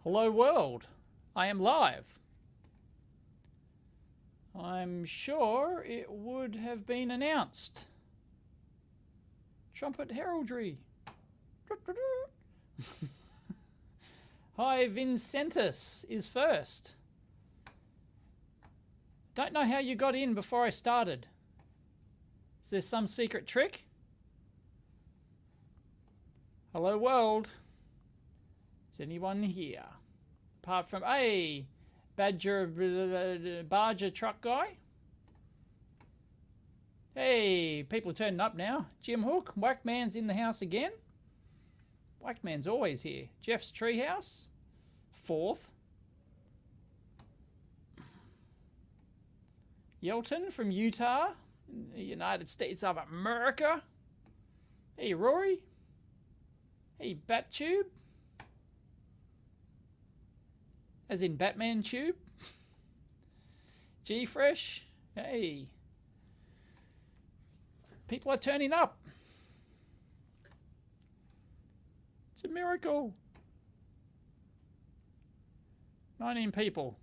Hello world, I am live. I'm sure it would have been announced. Trumpet heraldry. Hi, Vincentus is first. Don't know how you got in before I started. Is there some secret trick? Hello world. Is anyone here? Apart from, hey, Barger truck guy. Hey, people are turning up now. Jim Hook, Whackman's in the house again. Whackman's always here. Jeff's Treehouse, fourth. Yelton from Utah, in the United States of America. Hey, Rory. Hey, Battube. As in Batman Tube. G-Fresh. Hey. People are turning up. It's a miracle. 19 people.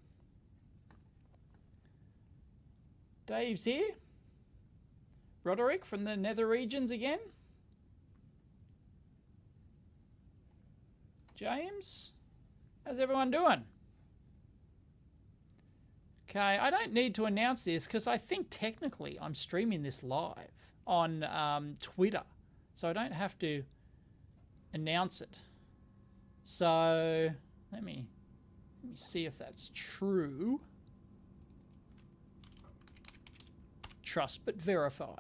Dave's here. Roderick from the nether regions again. James. How's everyone doing? Okay, I don't need to announce this because I think technically I'm streaming this live on Twitter. So I don't have to announce it. So let me see if that's true. Trust but verify.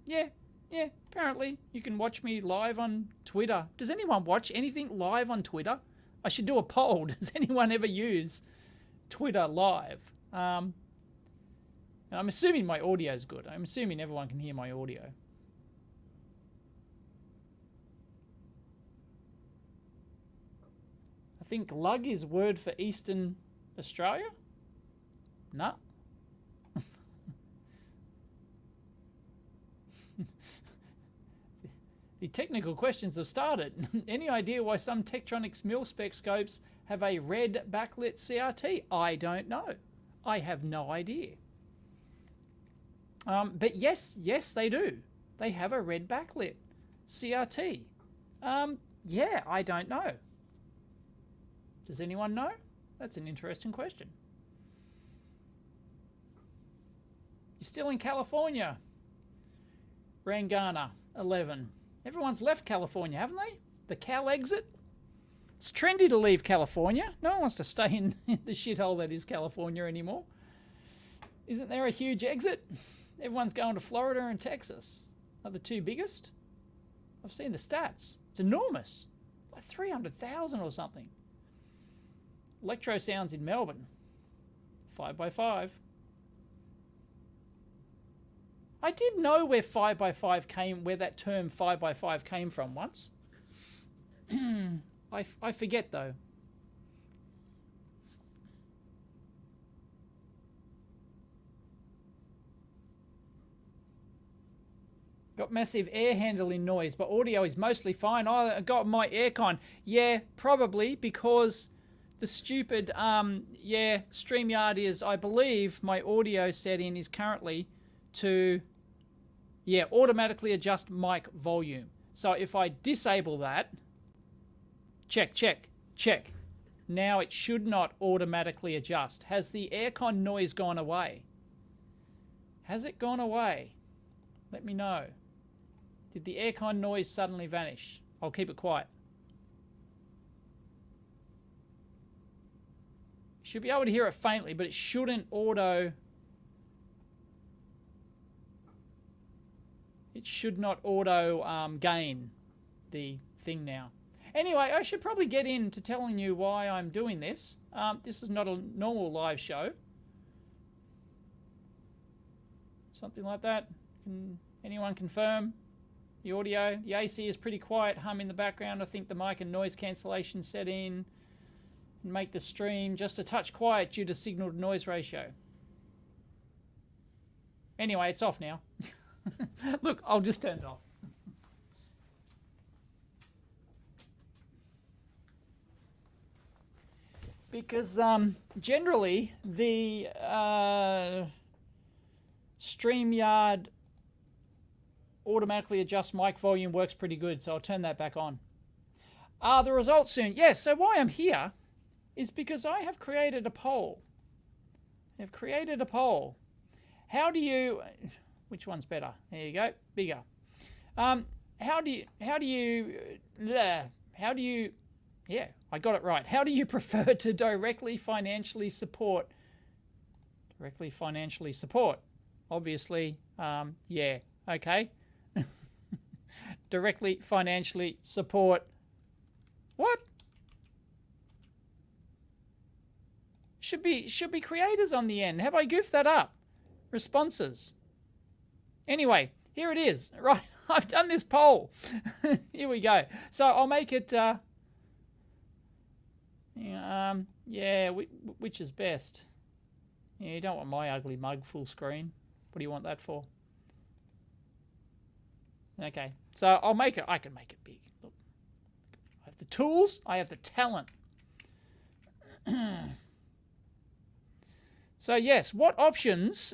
Yeah, apparently you can watch me live on Twitter. Does anyone watch anything live on Twitter? I should do a poll. Does anyone ever use Twitter live? I'm assuming my audio is good. I'm assuming everyone can hear my audio. I think lug is word for Eastern Australia. No. The technical questions have started. Any idea why some Tektronix mil-spec scopes have a red backlit CRT? I don't know. I have no idea. But yes, they do. They have a red backlit CRT. Yeah, I don't know. Does anyone know? That's an interesting question. You're still in California. Rangana, 11. Everyone's left California, haven't they? The Cal exit. It's trendy to leave California. No one wants to stay in the shithole that is California anymore. Isn't there a huge exit? Everyone's going to Florida and Texas. Are the two biggest? I've seen the stats. It's enormous. Like 300,000 or something. Electro Sounds in Melbourne. 5x5. I did know where 5x5 came, where that term 5x5 came from once. I forget though. Got massive air handling noise, but audio is mostly fine. I got my aircon. Yeah, probably because the stupid, StreamYard is, I believe my audio setting is currently to, automatically adjust mic volume. So if I disable that, check. Now it should not automatically adjust. Has the aircon noise gone away? Has it gone away? Let me know. Did the aircon noise suddenly vanish? I'll keep it quiet. Should be able to hear it faintly, but it shouldn't auto... It should not auto gain the thing now. Anyway, I should probably get into telling you why I'm doing this. This is not a normal live show. Something like that. Can anyone confirm? The audio, the AC is pretty quiet, hum in the background. I think the mic and noise cancellation set in and make the stream just a touch quiet due to signal to noise ratio. Anyway, it's off now. Look, I'll just turn it off. Because generally the StreamYard automatically adjust mic volume works pretty good, so I'll turn that back on. The results soon. Yes, so why I'm here is because I have created a poll. How do you... Which one's better? There you go. Bigger. How do you... Yeah, I got it right. How do you prefer to directly financially support? Obviously, yeah. Okay. Directly financially support. What? Should be creators on the end. Have I goofed that up? Responses. Anyway, here it is. Right, I've done this poll. Here we go. So I'll make it. Yeah, which is best? Yeah, you don't want my ugly mug full screen. What do you want that for? Okay, so I'll make it. I can make it big. Look, I have the tools. I have the talent. So yes, what options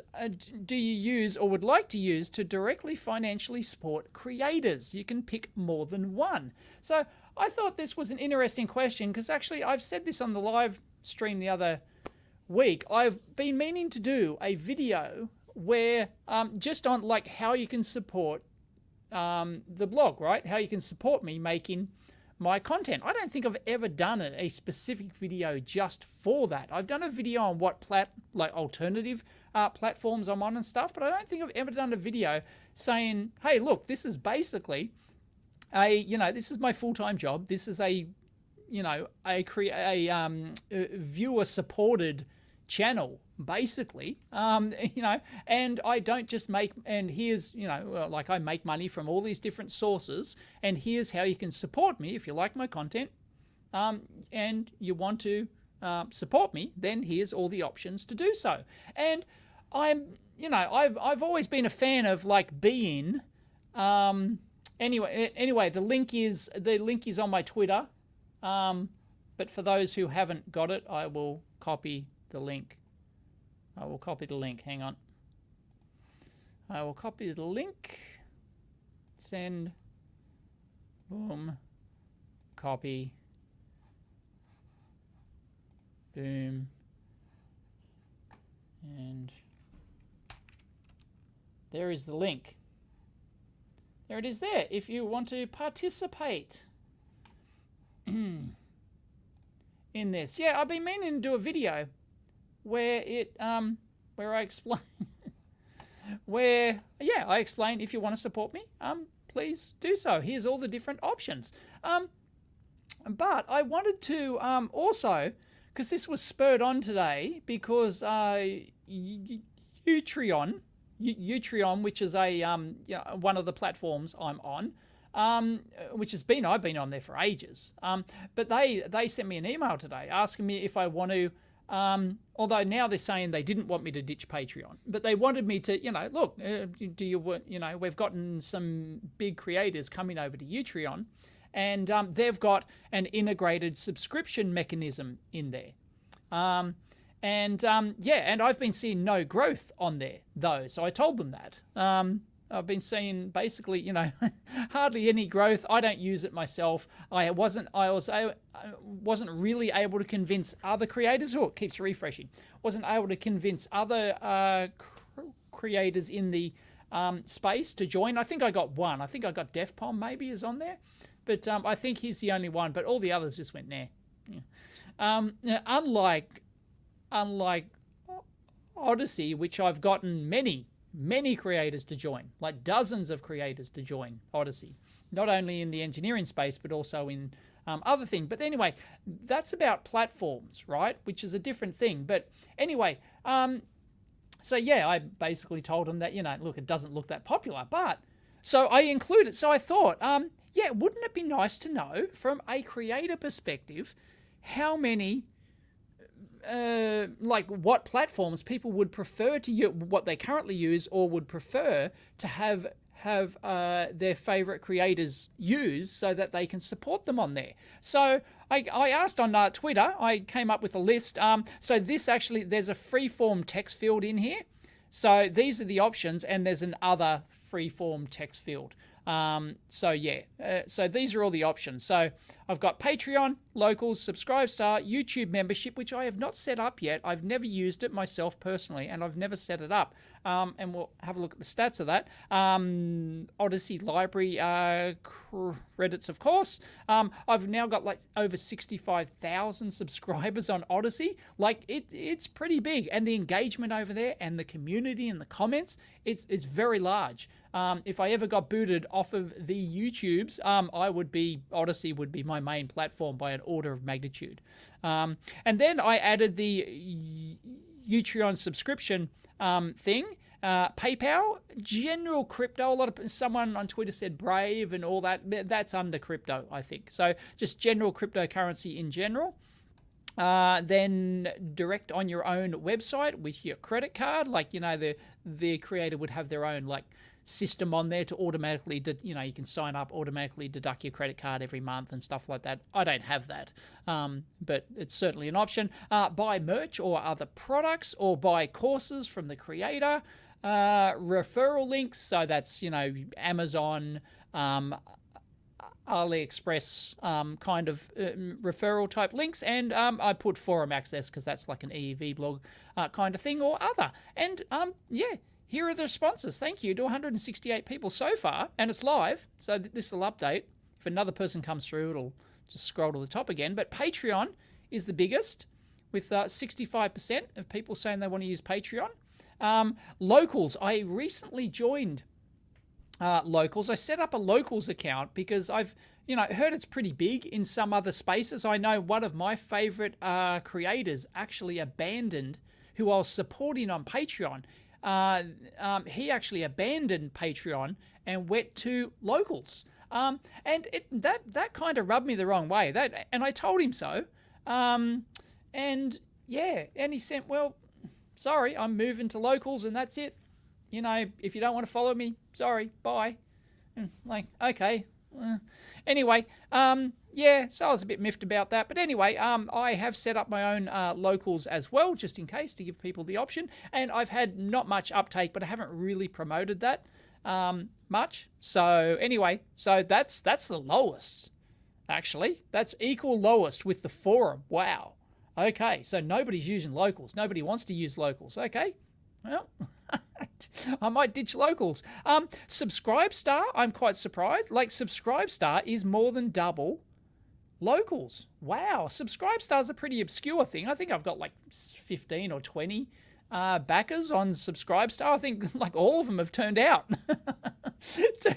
do you use or would like to use to directly financially support creators? You can pick more than one. So I thought this was an interesting question because actually I've said this on the live stream the other week. I've been meaning to do a video where just on like how you can support the blog, right? How you can support me making my content. I don't think I've ever done a specific video just for that. I've done a video on what alternative platforms I'm on and stuff, but I don't think I've ever done a video saying, hey, look, this is basically this is my full-time job. This is a viewer supported channel, basically, and I don't just make, and here's, like I make money from all these different sources, and here's how you can support me if you like my content, and you want to support me, then here's all the options to do so. And I've always been a fan of like being, anyway, the link is on my Twitter, but for those who haven't got it, I will copy the link. Hang on. I will copy the link. Send. Boom. Copy. Boom. And there is the link. There it is there. If you want to participate in this. Yeah, I've been meaning to do a video where I explain I explain if you want to support me, please do so. Here's all the different options. But I wanted to also, because this was spurred on today, because Utreon, which is one of the platforms I'm on, which I've been on there for ages. But they sent me an email today asking me if I want to, although now they're saying they didn't want me to ditch Patreon, but they wanted me to, look, we've gotten some big creators coming over to Utreon, and they've got an integrated subscription mechanism in there. And I've been seeing no growth on there though. So I told them that. I've been seeing basically, hardly any growth. I don't use it myself. I wasn't really able to convince other creators. Oh, it keeps refreshing. Wasn't able to convince other creators in the space to join. I think I got one. I think I got DefPom maybe is on there, but I think he's the only one. But all the others just went nah. Yeah. Unlike Odysee, which I've gotten many creators to join, like dozens of creators to join Odysee, not only in the engineering space, but also in other things. But anyway, that's about platforms, right? Which is a different thing. But anyway, so yeah, I basically told them that, look, it doesn't look that popular, but so I included, so I thought, yeah, wouldn't it be nice to know from a creator perspective, how many what platforms people would prefer to use, what they currently use, or would prefer to have have their favorite creators use so that they can support them on there. So I asked on Twitter, I came up with a list. So this actually, there's a free-form text field in here. So these are the options, and there's an other free-form text field. So yeah, so these are all the options. So I've got Patreon, Locals, Subscribestar, YouTube membership, which I have not set up yet. I've never used it myself personally, and I've never set it up. And we'll have a look at the stats of that. Odysee library credits, of course. I've now got like over 65,000 subscribers on Odysee. Like it's pretty big, and the engagement over there and the community and the comments, it's very large. If I ever got booted off of the YouTubes, Odysee would be my main platform by an order of magnitude. And then I added the Utreon subscription thing, PayPal, general crypto. Someone on Twitter said Brave and all that. That's under crypto, I think. So just general cryptocurrency in general. Then direct on your own website with your credit card, like the creator would have their own like system on there to automatically, you can sign up, automatically deduct your credit card every month and stuff like that. I don't have that, but it's certainly an option. Buy merch or other products, or buy courses from the creator. Referral links, so that's Amazon, AliExpress kind of referral type links, and I put forum access because that's like an EEV blog kind of thing, or other. And yeah, here are the responses. Thank you to 168 people so far, and it's live, so this will update. If another person comes through, it'll just scroll to the top again. But Patreon is the biggest, with 65% of people saying they want to use Patreon. Locals, I recently joined Locals. I set up a Locals account because I've heard it's pretty big in some other spaces. I know one of my favorite creators actually abandoned, who I was supporting on Patreon. He actually abandoned Patreon and went to Locals. And that kind of rubbed me the wrong way. And I told him so. And yeah, and he said, well, sorry, I'm moving to Locals and that's it. If you don't want to follow me, sorry, bye. And like, okay. Anyway, yeah, so I was a bit miffed about that. But anyway, I have set up my own Locals as well, just in case, to give people the option. And I've had not much uptake, but I haven't really promoted that much. So anyway, so that's the lowest, actually. That's equal lowest with the forum. Wow. Okay, so nobody's using Locals. Nobody wants to use Locals. Okay, well, I might ditch Locals. Subscribestar, I'm quite surprised. Like, Subscribestar is more than double Locals. Wow, Subscribestar's a pretty obscure thing. I think I've got like 15 or 20 backers on Subscribestar. I think like all of them have turned out to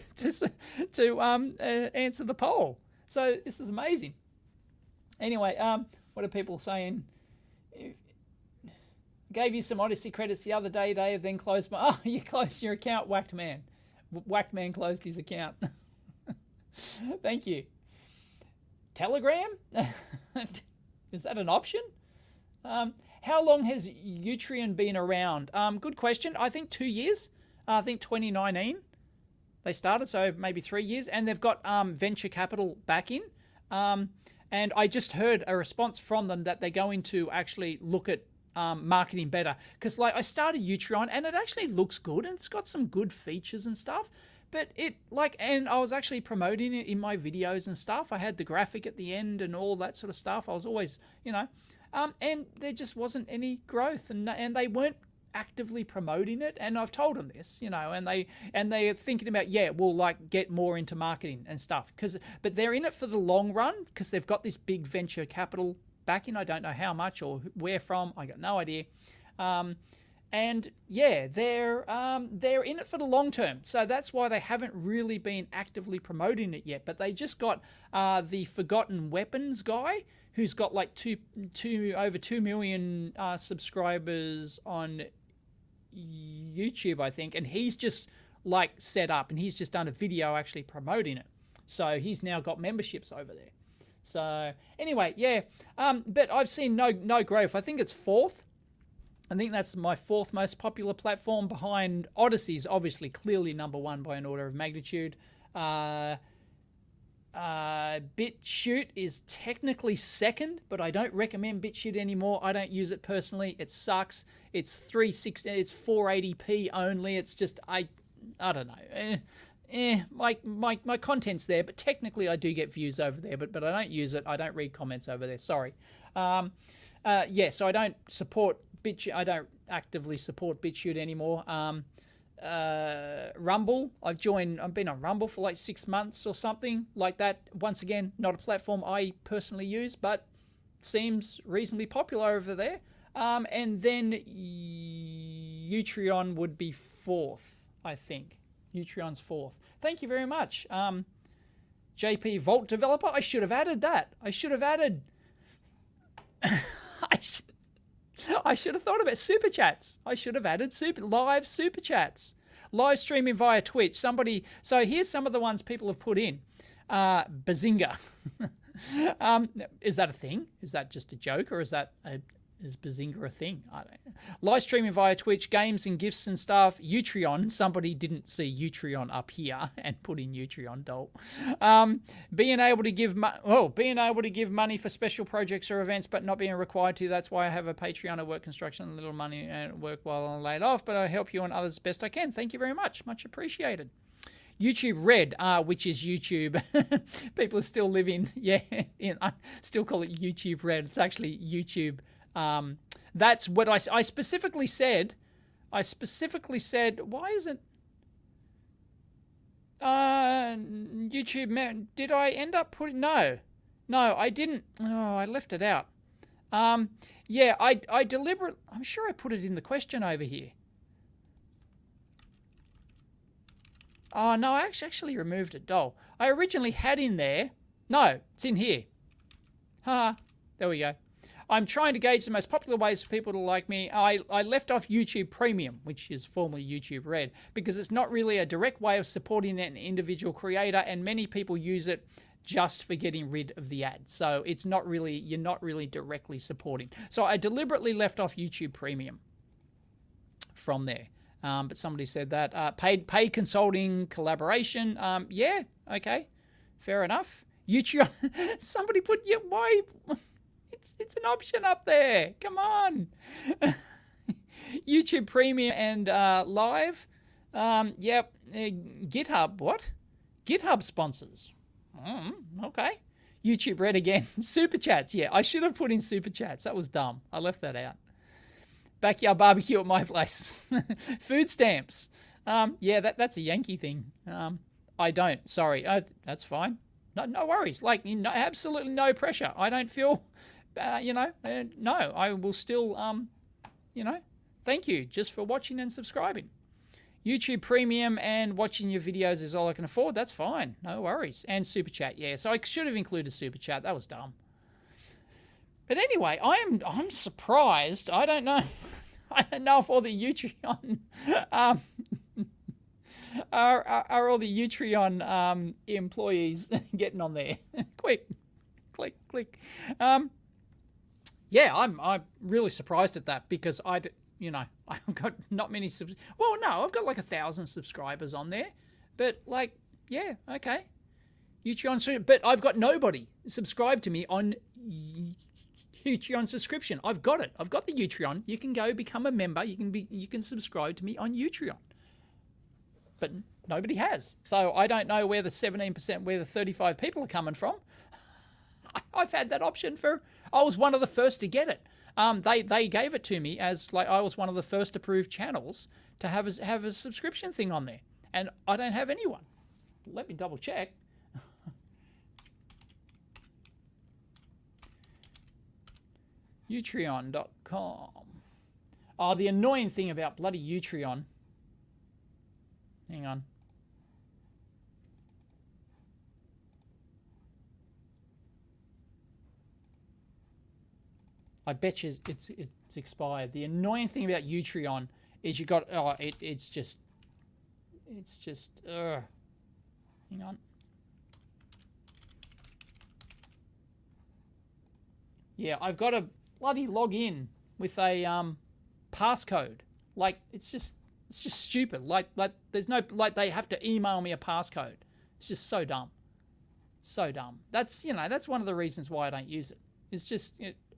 answer the poll. So this is amazing. Anyway, what are people saying? Gave you some Odysee credits the other day, Dave, then closed my... Oh, you closed your account, Whacked Man. Whacked Man closed his account. Thank you. Telegram? Is that an option? How long has Utreon been around? Good question. I think 2 years. I think 2019 they started, so maybe 3 years. And they've got venture capital back in. And I just heard a response from them that they're going to actually look at marketing better, because like I started Utreon and it actually looks good and it's got some good features and stuff, but and I was actually promoting it in my videos and stuff. I had the graphic at the end and all that sort of stuff. I was always, and there just wasn't any growth, and they weren't actively promoting it. And I've told them this, and they're thinking about, yeah, we'll like get more into marketing and stuff, but they're in it for the long run because they've got this big venture capital backing. I don't know how much or where from. I got no idea. And yeah, they're in it for the long term. So that's why they haven't really been actively promoting it yet. But they just got the Forgotten Weapons guy, who's got like over 2 million subscribers on YouTube, I think. And he's just like set up, and he's just done a video actually promoting it. So he's now got memberships over there. So anyway, yeah, but I've seen no growth. I think it's fourth I think that's my 4th most popular platform behind Odysee. Is obviously clearly number 1 by an order of magnitude. BitChute is technically 2nd, but I don't recommend BitChute anymore. I don't use it personally. It sucks. It's 360. It's 480p only. It's just I don't know. My content's there, but technically I do get views over there. But I don't use it. I don't read comments over there. Sorry. Yeah. So I don't support BitChute. I don't actively support BitChute anymore. Rumble, I've been on Rumble for like 6 months or something like that. Once again, not a platform I personally use, but seems reasonably popular over there. And then Utreon would be 4th, I think. Utreon's 4th. Thank you very much. JP Vault Developer, I should have added that. I should have added... I should have thought about super chats. I should have added live super chats. Live streaming via Twitch. So here's some of the ones people have put in. Bazinga. Is that a thing? Is that just a joke, or is Bazinga a thing? I don't know. Live streaming via Twitch, games and gifts and stuff. Utreon. Somebody didn't see Utreon up here and put in Utreon doll. Being able to give money for special projects or events, but not being required to. That's why I have a Patreon. I work construction, a little money and work while I'm laid off, but I help you and others as best I can. Thank you very much. Much appreciated. YouTube Red, which is YouTube. People are still living, I still call it YouTube Red. It's actually YouTube. That's what I specifically said. Why isn't YouTube, did I end up putting, no, I didn't. Oh, I left it out. Yeah, I deliberately, I'm sure I put it in the question over here. Oh, no, I actually removed it, doll. I originally had in there. No, it's in here. There we go. I'm trying to gauge the most popular ways for people to like me. I left off YouTube Premium, which is formerly YouTube Red, because it's not really a direct way of supporting an individual creator, and many people use it just for getting rid of the ads. So it's not really, you're not really directly supporting. So I deliberately left off YouTube Premium from there. But somebody said that. Paid consulting collaboration. Yeah, okay. Fair enough. YouTube, somebody put, yeah, why? It's an option up there. Come on. YouTube Premium and Live. Yep. GitHub. What? GitHub sponsors. Okay. YouTube Red again. Super Chats. Yeah, I should have put in Super Chats. That was dumb. I left that out. Backyard barbecue at my place. Food stamps. Yeah, that's a Yankee thing. I don't. Sorry. That's fine. No worries. Like, absolutely no pressure. I don't feel... no, I will still, thank you just for watching and subscribing. YouTube Premium and watching your videos is all I can afford. That's fine. No worries. And Super Chat, yeah. So I should have included Super Chat. That was dumb. But anyway, I'm surprised. I don't know. I don't know if all the Utreon are all the Utreon employees getting on there. Quick, click. Yeah, I'm really surprised at that, because I've got not many well, no, I've got like 1,000 subscribers on there, but like, yeah, okay, Utreon, but I've got nobody subscribed to me on Utreon subscription. I've got it. I've got the Utreon. You can go become a member. You can subscribe to me on Utreon, but nobody has. So I don't know where the 17%, where the 35 people are coming from. I've had that option I was one of the first to get it. They gave it to me as like I was one of the first approved channels to have a subscription thing on there, and I don't have anyone. Let me double check. Utreon.com. Oh, the annoying thing about bloody Utreon. Hang on. I bet you it's expired. The annoying thing about Utreon is you got it's just hang on. Yeah, I've got to bloody log in with a passcode. Like, it's just stupid. Like there's no, like, they have to email me a passcode. It's just so dumb. So dumb. That's, you know, that's one of the reasons why I don't use it. It's just,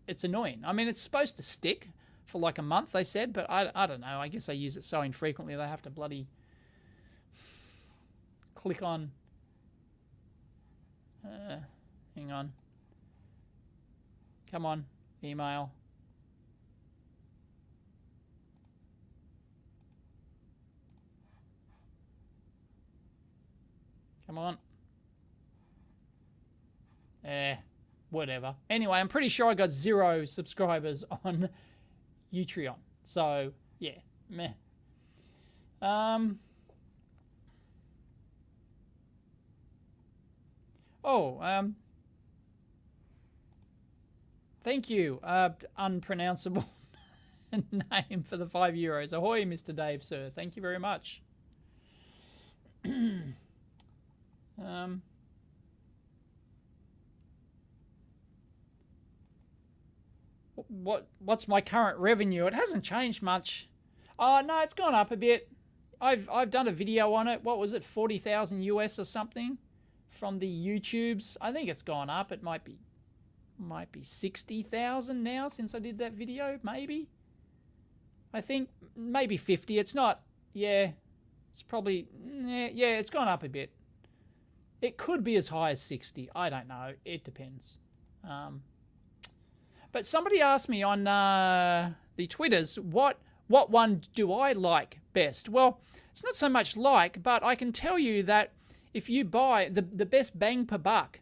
it's annoying. I mean, it's supposed to stick for like a month, they said, but I don't know. I guess I use it so infrequently they have to bloody click on. Hang on. Come on, email. Come on. Whatever. Anyway, I'm pretty sure I got 0 subscribers on Utreon. So, yeah, meh. Thank you, unpronounceable name for the €5. Ahoy, Mr. Dave, sir. Thank you very much. What's my current revenue? It hasn't changed much. Oh no, it's gone up a bit. I've done a video on it. What was it, 40,000 US or something from the YouTubes? I think it's gone up. It might be 60,000 now since I did that video. Maybe. I think maybe 50. It's not. Yeah, it's probably. Yeah, it's gone up a bit. It could be as high as 60. I don't know. It depends. But somebody asked me on the Twitters, what one do I like best? Well, it's not so much like, but I can tell you that if you buy the best bang per buck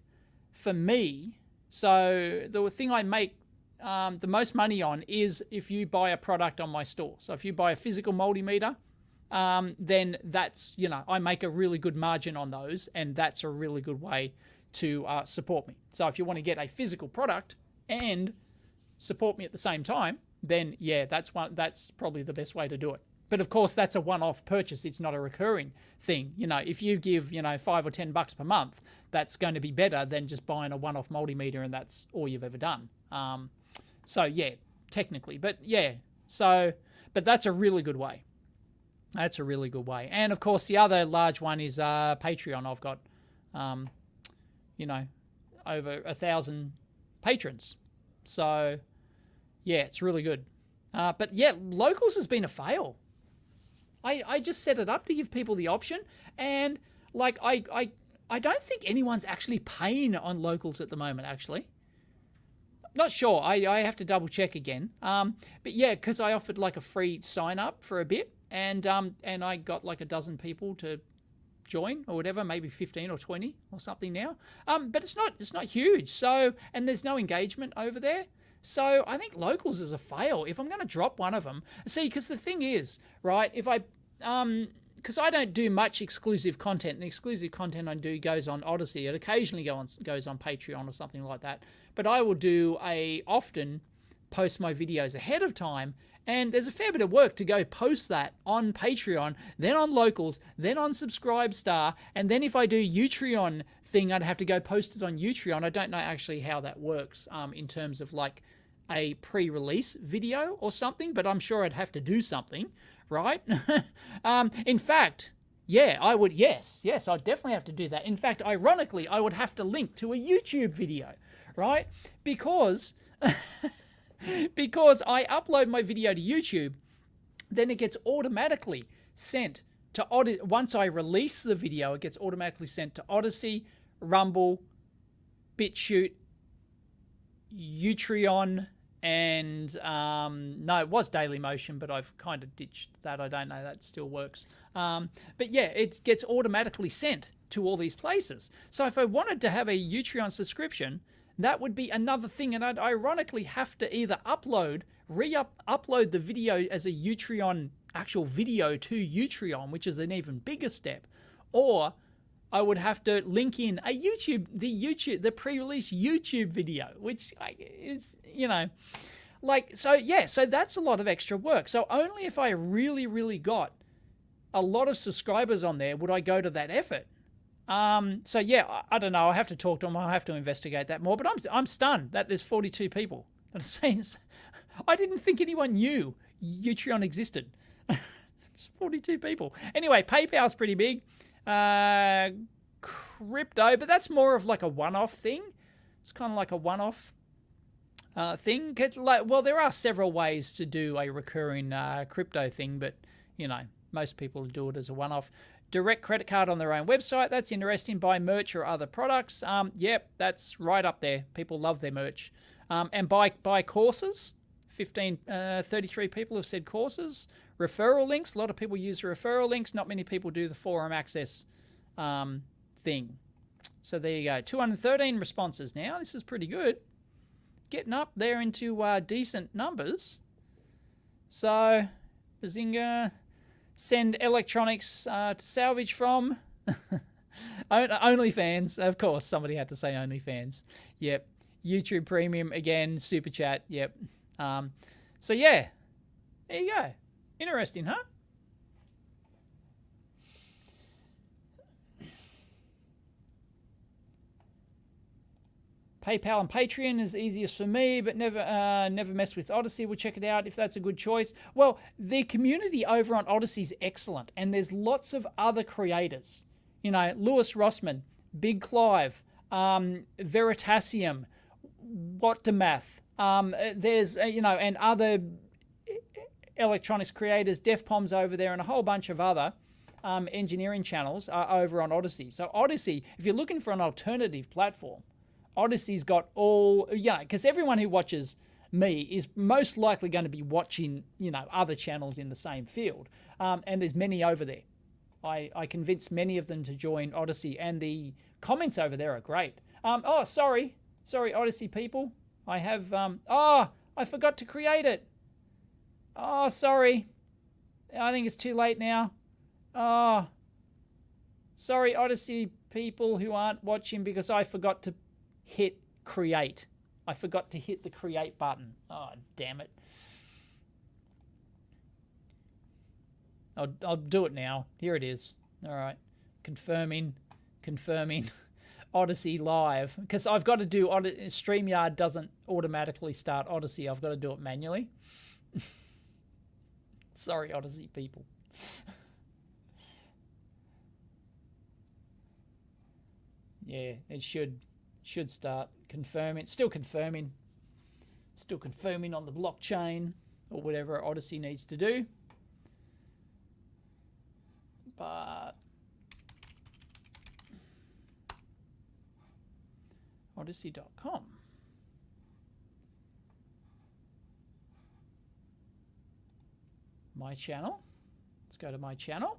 for me, so the thing I make the most money on is if you buy a product on my store. So if you buy a physical multimeter, then that's, you know, I make a really good margin on those, and that's a really good way to support me. So if you want to get a physical product and support me at the same time, then yeah, that's probably the best way to do it. But of course, that's a one-off purchase. It's not a recurring thing. You know, if you give, you know, $5 or $10 per month, that's going to be better than just buying a one-off multimeter and that's all you've ever done. So yeah, technically, but yeah, but that's a really good way. That's a really good way. And of course, the other large one is Patreon. I've got, you know, over 1,000 patrons. So yeah, it's really good. But yeah, locals has been a fail. I just set it up to give people the option, and like I don't think anyone's actually paying on locals at the moment, actually. Not sure. I have to double check again. But yeah, because I offered like a free sign up for a bit, and I got like a dozen people to join or whatever, maybe 15 or 20 or something now. But it's not huge. So, and there's no engagement over there. So I think locals is a fail. If I'm going to drop one of them, see, because the thing is, right, if I, because I don't do much exclusive content. The exclusive content I do goes on Odysee. It occasionally goes on Patreon or something like that. But I will often post my videos ahead of time, and there's a fair bit of work to go post that on Patreon, then on locals, then on Subscribestar, and then if I do Utreon thing, I'd have to go post it on Utreon. I don't know actually how that works in terms of like a pre-release video or something, but I'm sure I'd have to do something, right? In fact, yeah, I would. Yes, I'd definitely have to do that. In fact, ironically, I would have to link to a YouTube video, right? Because because I upload my video to YouTube, then it gets automatically sent to Odysee. Once I release the video, it gets automatically sent to Odysee, Rumble, BitChute, Utreon, and no, it was Dailymotion, but I've kind of ditched that. I don't know, that still works. But yeah, it gets automatically sent to all these places. So if I wanted to have a Utreon subscription, that would be another thing, and I'd ironically have to either upload the video as a Utreon actual video to Utreon, which is an even bigger step, or I would have to link in the pre-release YouTube video, which is, you know, like, so yeah, so that's a lot of extra work. So only if I really, really got a lot of subscribers on there would I go to that effort. So yeah, I don't know. I have to talk to them. I'll have to investigate that more. But I'm stunned that there's 42 people that are saying. I didn't think anyone knew Utreon existed. It's 42 people. Anyway, PayPal's pretty big. Crypto, but that's more of like a one-off thing. It's kind of like a one-off thing. Well, there are several ways to do a recurring crypto thing, but, most people do it as a one-off. Direct credit card on their own website. That's interesting. Buy merch or other products. Yep, that's right up there. People love their merch. And buy courses. 33 people have said courses. Referral links. A lot of people use referral links. Not many people do the forum access thing. So there you go. 213 responses now. This is pretty good. Getting up there into decent numbers. So, Bazinga, send electronics to salvage from. OnlyFans. Of course, somebody had to say OnlyFans. Yep. YouTube Premium, again, Super Chat. Yep. So, yeah. There you go. Interesting, huh? PayPal and Patreon is easiest for me, but never mess with Odysee. We'll check it out if that's a good choice. Well, the community over on Odysee is excellent, and there's lots of other creators. Lewis Rossman, Big Clive, Veritasium, Whatdamath. There's, and other electronics creators, DefPom's over there, and a whole bunch of other engineering channels are over on Odysee. So Odysee, if you're looking for an alternative platform, Odysee's got all, because everyone who watches me is most likely going to be watching, other channels in the same field. And there's many over there. I convinced many of them to join Odysee, and the comments over there are great. Sorry, Odysee people. I have, I forgot to create it. Oh, sorry. I think it's too late now. Sorry, Odysee people who aren't watching, because I forgot to hit create. I forgot to hit the create button. Oh, damn it. I'll do it now. Here it is. All right. Confirming. Odysee live. Because I've got to do, StreamYard doesn't automatically start Odysee. I've got to do it manually. Sorry, Odysee people. Yeah, it should start confirming. It's still confirming. Still confirming on the blockchain or whatever Odysee needs to do. But Odysee.com. My channel. Let's go to my channel.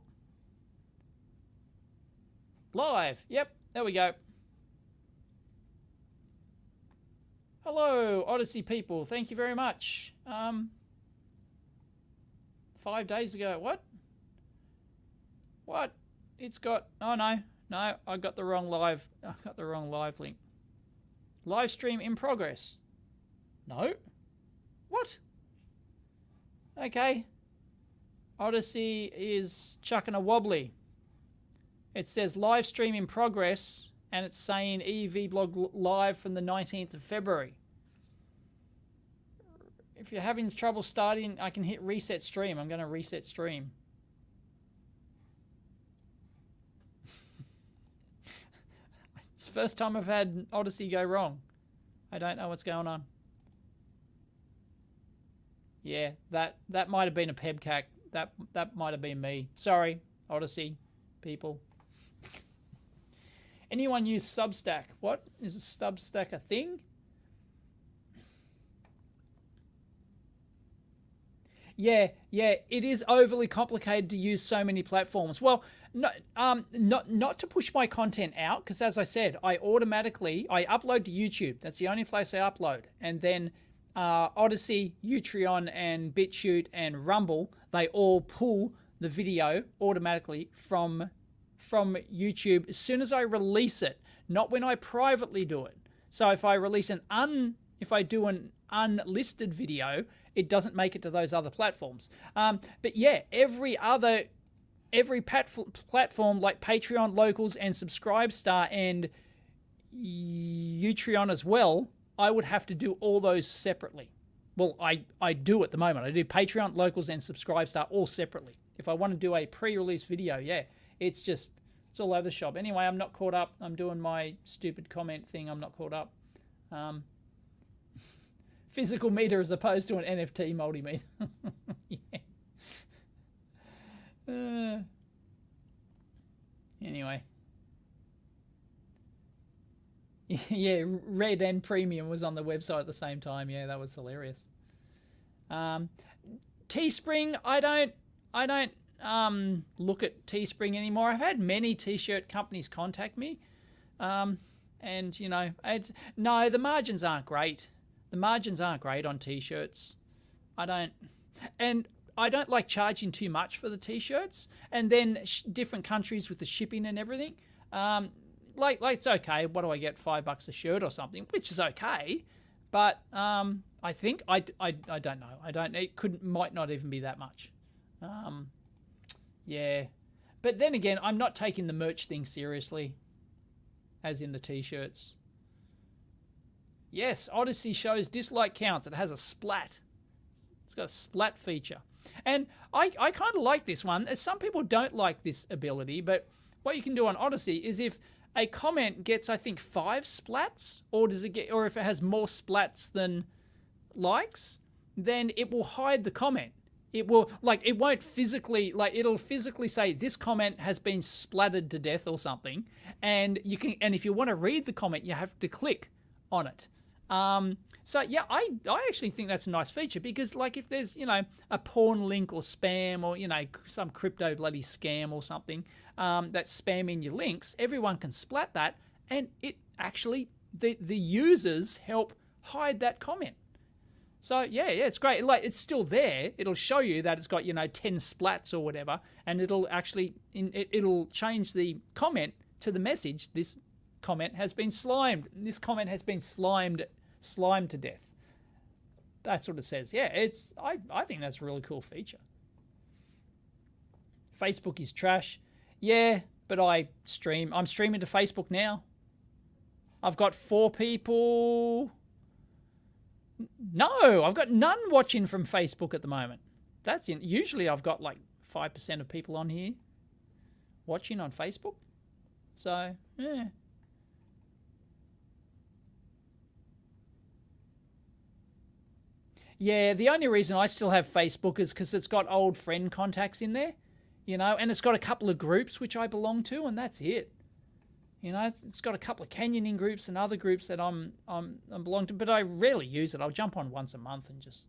Live. Yep, there we go. Hello, Odysee people. Thank you very much. 5 days ago. What? It's got... Oh, no, I got the wrong live. I got the wrong live link. Live stream in progress. No. What? Okay. Odysee is chucking a wobbly. It says live stream in progress, and it's saying EV blog live from the 19th of February. If you're having trouble starting, I can hit reset stream. I'm going to reset stream. It's the first time I've had Odysee go wrong. I don't know what's going on. Yeah, that might have been a pebcac. That might have been me. Sorry, Odysee people. Anyone use Substack? What? Is a Substack a thing? Yeah, it is overly complicated to use so many platforms. Well, not to push my content out, because as I said, I upload to YouTube. That's the only place I upload. And then Odysee, Utreon, and BitChute and Rumble, they all pull the video automatically from YouTube as soon as I release it, not when I privately do it. So if I release if I do an unlisted video, it doesn't make it to those other platforms. But yeah, every platform like Patreon, Locals, and Subscribestar, and Utreon as well, I would have to do all those separately. Well, I do at the moment. I do Patreon, locals, and Subscribe Star all separately. If I want to do a pre-release video, yeah, it's all over the shop. Anyway, I'm not caught up. I'm doing my stupid comment thing. I'm not caught up. Physical meter as opposed to an NFT multimeter. Yeah. Anyway. Yeah, Red and Premium was on the website at the same time. Yeah, that was hilarious. Teespring, I don't look at Teespring anymore. I've had many t-shirt companies contact me. And, you know, no, the margins aren't great. The margins aren't great on t-shirts. I don't like charging too much for the t-shirts. And then different countries with the shipping and everything. Like it's okay. What do I get? $5 a shirt or something, which is okay. But I think I don't know. It might not even be that much. Yeah. But then again, I'm not taking the merch thing seriously, as in the t-shirts. Yes, Odysee shows dislike counts. It has a splat. It's got a splat feature. And I kind of like this one. Some people don't like this ability, but what you can do on Odysee is if a comment gets, I think, 5 splats, or if it has more splats than likes, then it will hide the comment. It won't physically, it'll physically say this comment has been splattered to death or something, and if you want to read the comment, you have to click on it. So yeah, I actually think that's a nice feature, because if there's, a porn link or spam or, some crypto bloody scam or something, that's spamming your links, everyone can splat that, and it actually, the users help hide that comment. So yeah, it's great. It's still there. It'll show you that it's got, 10 splats or whatever, and it'll actually, it'll change the comment to the message, this comment has been slimed. This comment has been slimed to death. That's what it says. Yeah, I think that's a really cool feature. Facebook is trash. Yeah, but I'm streaming to Facebook now. I've got 4 people. No, I've got none watching from Facebook at the moment. Usually I've got 5% of people on here watching on Facebook. So, yeah. Yeah, the only reason I still have Facebook is because it's got old friend contacts in there, and it's got a couple of groups which I belong to, and that's it. It's got a couple of canyoning groups and other groups that I'm belong to, but I rarely use it. I'll jump on once a month and just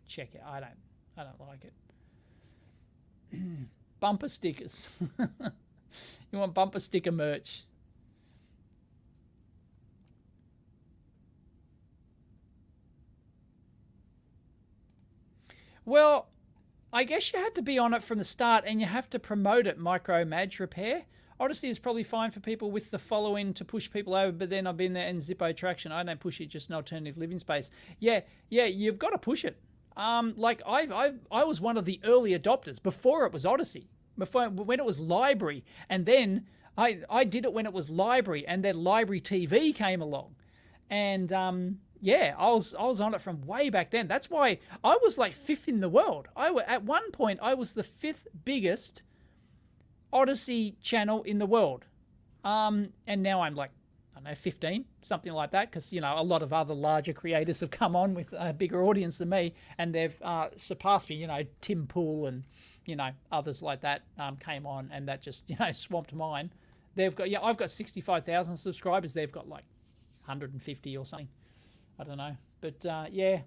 check it. I don't like it. Bumper stickers. You want bumper sticker merch? Well, I guess you had to be on it from the start, and you have to promote it. Micro Madge Repair. Odysee is probably fine for people with the following to push people over, but then I've been there and Zippo Traction. I don't push it, just an alternative living space. Yeah, you've got to push it. I was one of the early adopters before it was Odysee, when it was Library, and then I did it when it was Library, and then Library TV came along, and yeah, I was on it from way back then. That's why I was 5th in the world. At one point I was the 5th biggest Odysee channel in the world, and now I'm 15, something like that, because a lot of other larger creators have come on with a bigger audience than me, and they've surpassed me. Tim Pool and others like that came on, and that just swamped mine. I've got 65,000 subscribers. They've got 150 or something. I don't know, but yeah.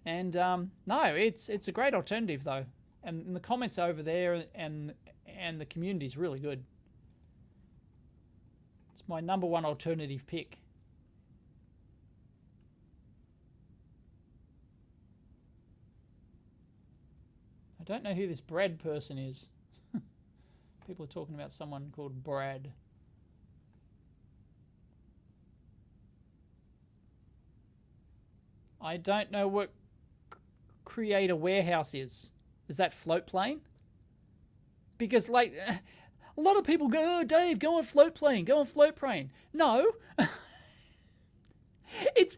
And no, it's a great alternative though, and the comments over there and the community is really good. It's my #1 alternative pick. I don't know who this Brad person is. People are talking about someone called Brad. I don't know what Creator Warehouse is. Is that float plane? Because a lot of people go, oh, Dave, go on float plane, go on float plane. No. It's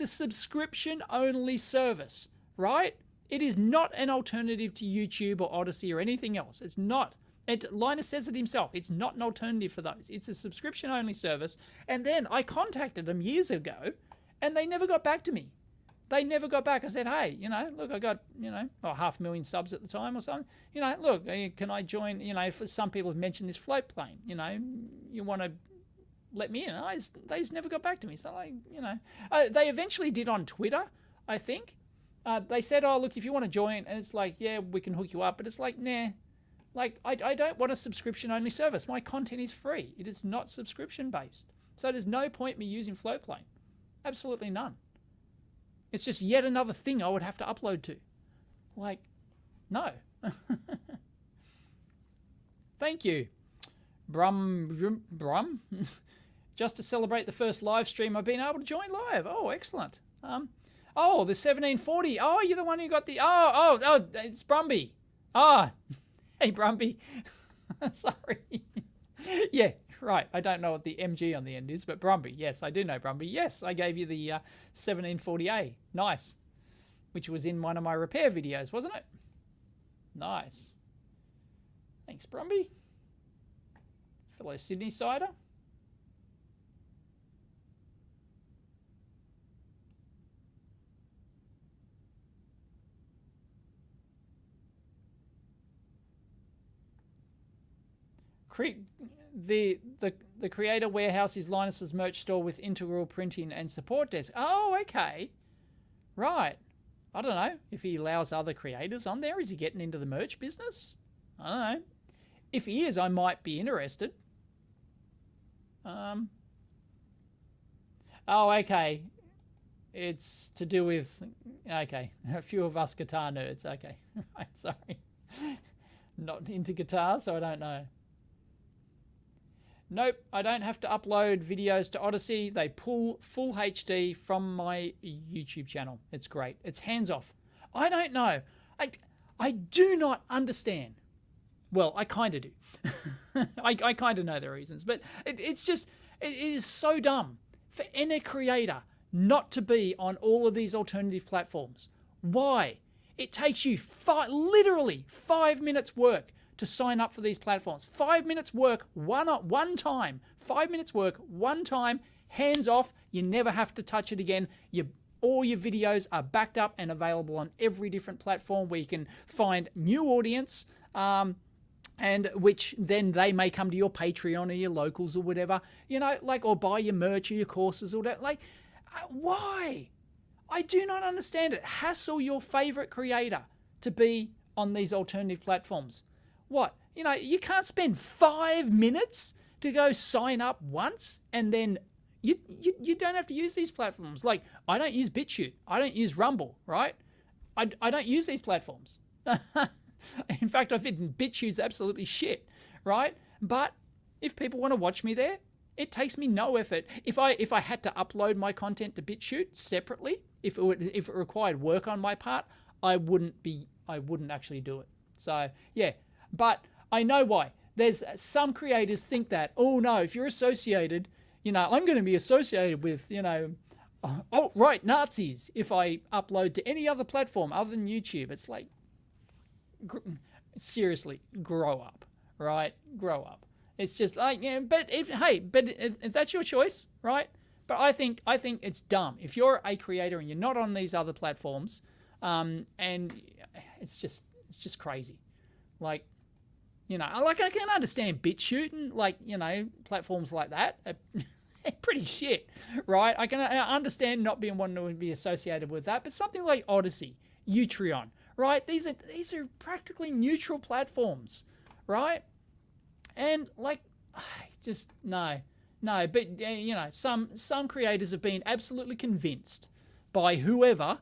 a subscription-only service, right? It is not an alternative to YouTube or Odysee or anything else. It's not. Linus says it himself. It's not an alternative for those. It's a subscription-only service. And then I contacted them years ago, and they never got back to me. They never got back. I said, hey, look, I got, 500,000 subs at the time or something. Look, can I join, for some people have mentioned this float plane, you want to let me in? They just never got back to me. So, they eventually did on Twitter, I think. They said, oh, look, if you want to join, and it's like, yeah, we can hook you up. But it's like, nah. Like, I don't want a subscription-only service. My content is free. It is not subscription-based. So there's no point me using Floatplane. Absolutely none. It's just yet another thing I would have to upload to. Like, no. Thank you. Brum. Just to celebrate the first live stream, I've been able to join live. Oh, excellent. The 1740. Oh, you're the one who got the... Oh, it's Brumby. Hey, Brumby. Sorry. Yeah, right. I don't know what the MG on the end is, but Brumby. Yes, I do know Brumby. Yes, I gave you the 1740A. Nice. Which was in one of my repair videos, wasn't it? Nice. Thanks, Brumby. Fellow Sydney Sider. The Creator Warehouse is Linus's merch store with integral printing and support desk. Oh, okay. Right. I don't know if he allows other creators on there. Is he getting into the merch business? I don't know. If he is, I might be interested. Oh, okay. It's to do with... Okay. A few of us guitar nerds. Okay. Right, sorry. Not into guitar, so I don't know. Nope, I don't have to upload videos to Odysee. They pull full HD from my YouTube channel. It's great. It's hands off. I don't know. I do not understand. Well, I kind of do. I kind of know the reasons. But it is so dumb for any creator not to be on all of these alternative platforms. Why? It takes you literally 5 minutes work to sign up for these platforms. 5 minutes work one time. 5 minutes work one time, hands off. You never have to touch it again. All your videos are backed up and available on every different platform where you can find new audience, and which then they may come to your Patreon or your locals or whatever, or buy your merch or your courses or that. Why? I do not understand it. Hassle your favorite creator to be on these alternative platforms. What? You can't spend 5 minutes to go sign up once and then you don't have to use these platforms. Like, I don't use BitChute. I don't use Rumble, right? I don't use these platforms. In fact, I think BitChute's absolutely shit, right? But if people want to watch me there, it takes me no effort. If I had to upload my content to BitChute separately, if it required work on my part, I wouldn't actually do it. So, yeah. But I know why. There's some creators think that, oh no, if you're associated, I'm going to be associated with, alt-right Nazis if I upload to any other platform other than YouTube. It's like, seriously, grow up, right? Grow up. It's just like, yeah, but if that's your choice, right? But I think it's dumb. If you're a creator and you're not on these other platforms, and it's just crazy. Like, I can understand BitChute and platforms like that. They're pretty shit, right? I understand not being one to be associated with that, but something like Odysee, Utreon, right? These are practically neutral platforms, right? And just no. But some creators have been absolutely convinced by whoever.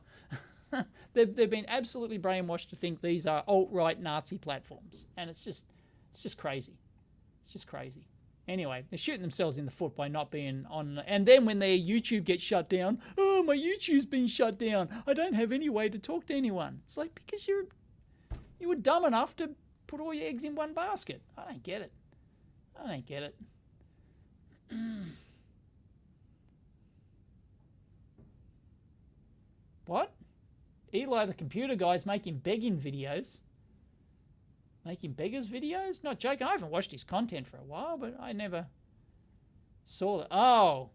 They've been absolutely brainwashed to think these are alt-right Nazi platforms, and it's just crazy. It's just crazy. Anyway, they're shooting themselves in the foot by not being on. And then when their YouTube gets shut down, oh, my YouTube's been shut down. I don't have any way to talk to anyone. It's like, because you were dumb enough to put all your eggs in one basket. I don't get it. Eli the computer guy's making begging videos. Making beggars videos? Not joking. I haven't watched his content for a while, but I never saw that. Oh.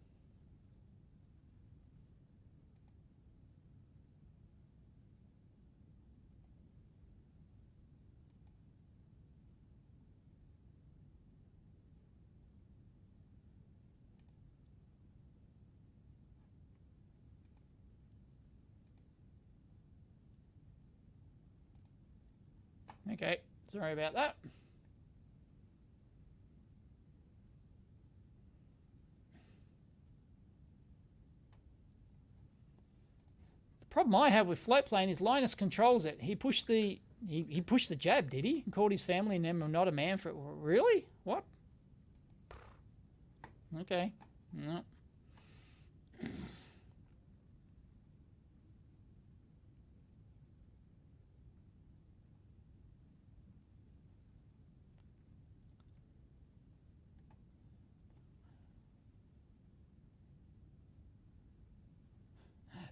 Okay, sorry about that. The problem I have with Floatplane is Linus controls it. He pushed the jab, did he? And called his family and them not a man for it. Really? What? Okay. No.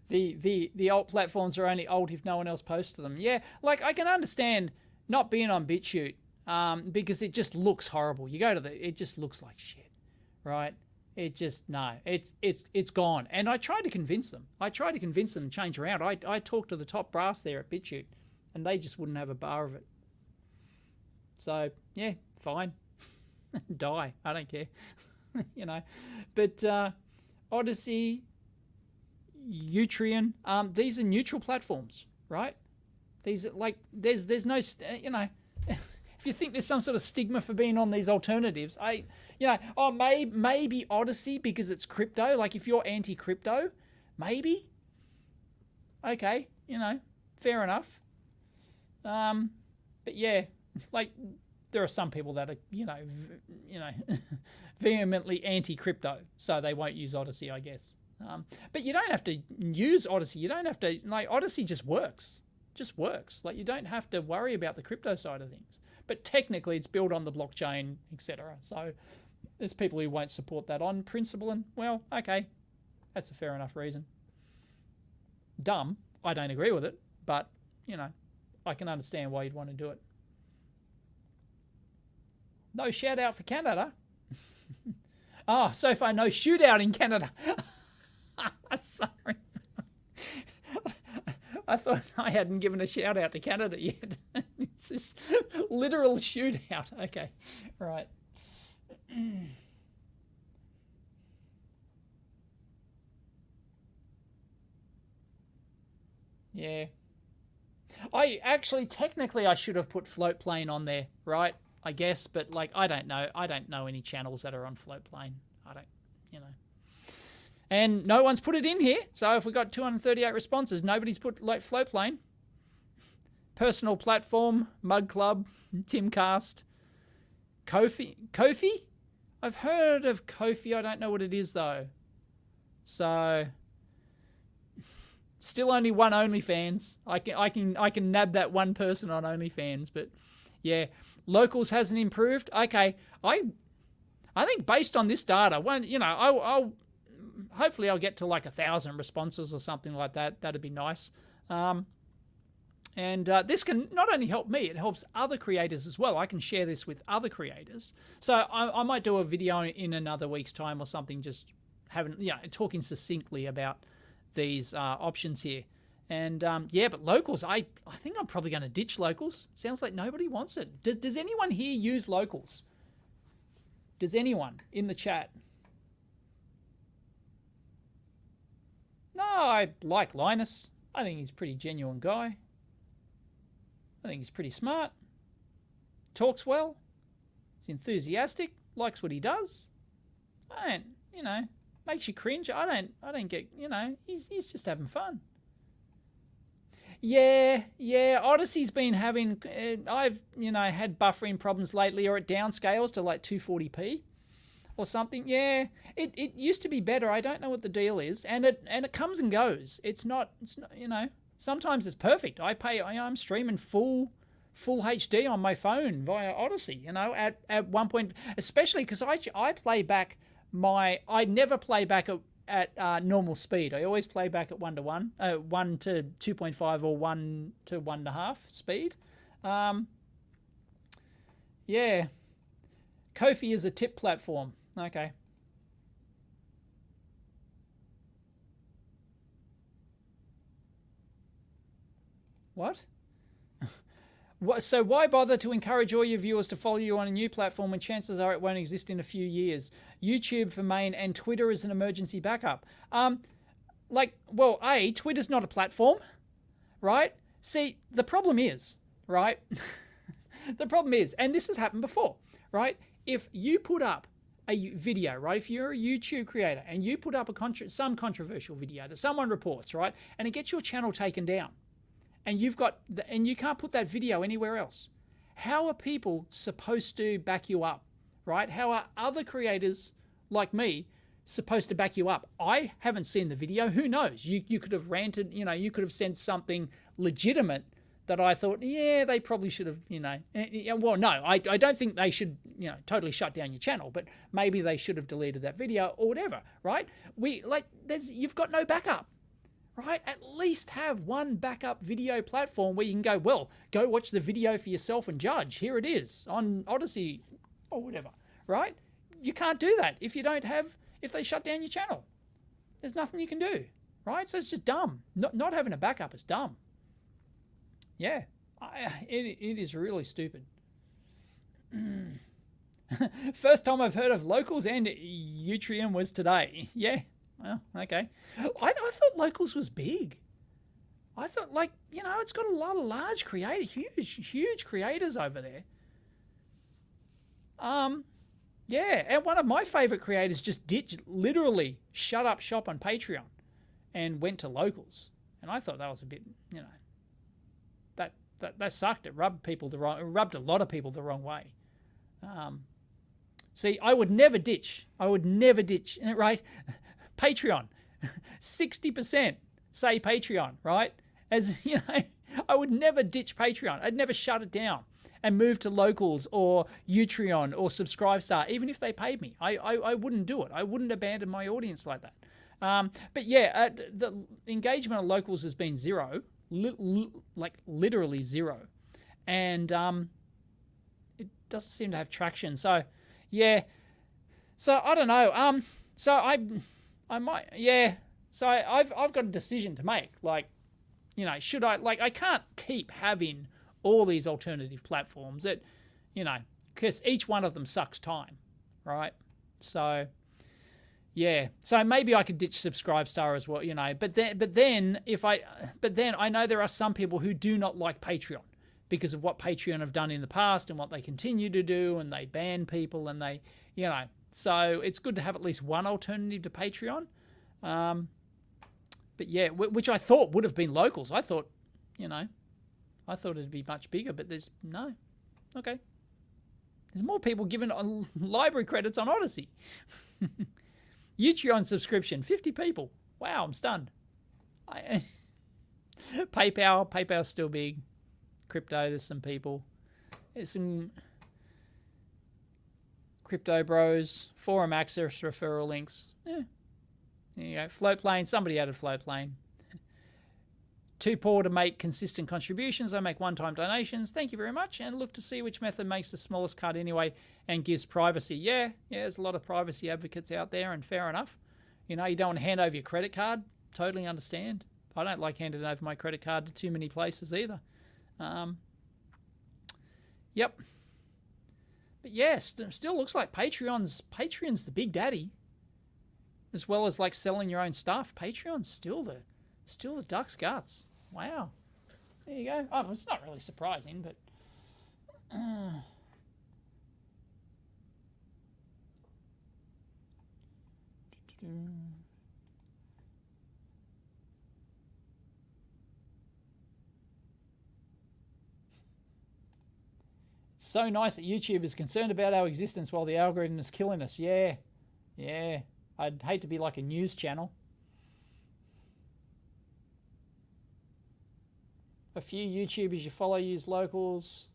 The alt platforms are only alt if no one else posts to them. Yeah, like I can understand not being on BitChute because it just looks horrible. You go to it just looks like shit, right? It just it's gone. And I tried to convince them. To change around. I talked to the top brass there at BitChute, and they just wouldn't have a bar of it. So yeah, fine, die. I don't care, you know. But Odysee, Utreon, these are neutral platforms, right? These are like there's no you know, if you think there's some sort of stigma for being on these alternatives, maybe Odysee because it's crypto. Like if you're anti-crypto, maybe. Okay, you know, fair enough. But yeah, like there are some people that are you know vehemently anti-crypto, so they won't use Odysee, I guess. But you don't have to use Odysee. You don't have to, like, Odysee just works. Like, you don't have to worry about the crypto side of things. But technically, it's built on the blockchain, etc. So there's people who won't support that on principle, and, well, okay, that's a fair enough reason. Dumb. I don't agree with it, but, you know, I can understand why you'd want to do it. No shout out for Canada. Oh, so far, no shootout in Canada. Sorry. I thought I hadn't given a shout out to Canada yet. It's a literal shootout. Okay, right. Yeah. Technically, I should have put Floatplane on there, right? I guess, but like, I don't know. I don't know any channels that are on Floatplane. I don't, you know. And no one's put it in here. So if we got 238 responses, nobody's put like Floatplane. Personal Platform, Mug Club, Timcast, Kofi? I've heard of Kofi. I don't know what it is though. So still only one OnlyFans. I can nab that one person on OnlyFans, but yeah, Locals hasn't improved. Okay, I think based on this data, I'll hopefully I'll get to like 1,000 responses or something like that. That'd be nice. And this can not only help me, it helps other creators as well. I can share this with other creators. So I might do a video in another week's time or something, just talking succinctly about these options here. And yeah, but Locals, I think I'm probably going to ditch Locals. Sounds like nobody wants it. Does anyone here use Locals? Does anyone in the chat? No, I like Linus. I think he's a pretty genuine guy. I think he's pretty smart. Talks well. He's enthusiastic. Likes what he does. Makes you cringe. I don't get, he's just having fun. Yeah. Odyssee's been having, I've, had buffering problems lately, or it downscales to like 240p or something. Yeah, it used to be better. I don't know what the deal is, and it comes and goes. It's not. Sometimes it's perfect. I'm streaming full HD on my phone via Odysee. At one point, especially because I play back I never play back at normal speed. I always play back at 1 to 1, 1 to 2.5 or 1 to 1.5 speed. Yeah. Ko-fi is a tip platform. Okay. What? So why bother to encourage all your viewers to follow you on a new platform when chances are it won't exist in a few years? YouTube for main and Twitter is an emergency backup. Well, Twitter's not a platform, right? See, the problem is, right? The problem is, and this has happened before, right? If you put up a video, right? If you're a YouTube creator and you put up some controversial video that someone reports, right? And it gets your channel taken down, and you can't put that video anywhere else. How are people supposed to back you up, right? How are other creators like me supposed to back you up? I haven't seen the video. Who knows? You could have ranted, you could have sent something legitimate that I thought, yeah, they probably should have, well, no, I don't think they should, totally shut down your channel, but maybe they should have deleted that video or whatever, right? You've got no backup, right? At least have one backup video platform where you can go, well, go watch the video for yourself and judge. Here it is on Odysee or whatever, right? You can't do that if they shut down your channel. There's nothing you can do, right? So it's just dumb. Not having a backup is dumb. Yeah, it is really stupid. First time I've heard of Locals and Utreon was today. Yeah, well, okay. I thought Locals was big. I thought, it's got a lot of large creators, huge creators over there. Yeah, and one of my favorite creators just literally shut up shop on Patreon and went to Locals. And I thought that was a bit, that sucked. It rubbed a lot of people the wrong way. See, I would never ditch, right? Patreon, 60% say Patreon, right? I would never ditch Patreon. I'd never shut it down and move to Locals or Utreon or Subscribestar, even if they paid me. I wouldn't do it. I wouldn't abandon my audience like that. But yeah, the engagement of Locals has been zero. Literally zero, and it doesn't seem to have traction. So yeah, so I don't know. So I might, yeah. So I've got a decision to make. Should I? I can't keep having all these alternative platforms that, because each one of them sucks time, right? So. Yeah, so maybe I could ditch Subscribestar as well, But then I know there are some people who do not like Patreon because of what Patreon have done in the past and what they continue to do, and they ban people and they, So it's good to have at least one alternative to Patreon. But yeah, which I thought would have been Locals. I thought it'd be much bigger, but there's no. Okay. There's more people giving library credits on Odysee. Utreon subscription, 50 people. Wow, I'm stunned. PayPal's still big. Crypto, there's some people. There's some crypto bros. Forum access referral links. Yeah. There you go. Floatplane, somebody added Floatplane. Too poor to make consistent contributions. I make one-time donations. Thank you very much. And look to see which method makes the smallest cut anyway and gives privacy. Yeah, there's a lot of privacy advocates out there, and fair enough. You don't want to hand over your credit card. Totally understand. I don't like handing over my credit card to too many places either. Yep. But yes, still looks like Patreon's the big daddy. As well as selling your own stuff. Patreon's still the duck's guts. Wow. There you go. Oh, it's not really surprising, but... It's so nice that YouTube is concerned about our existence while the algorithm is killing us. Yeah. Yeah. I'd hate to be like a news channel. A few YouTubers you follow use Locals.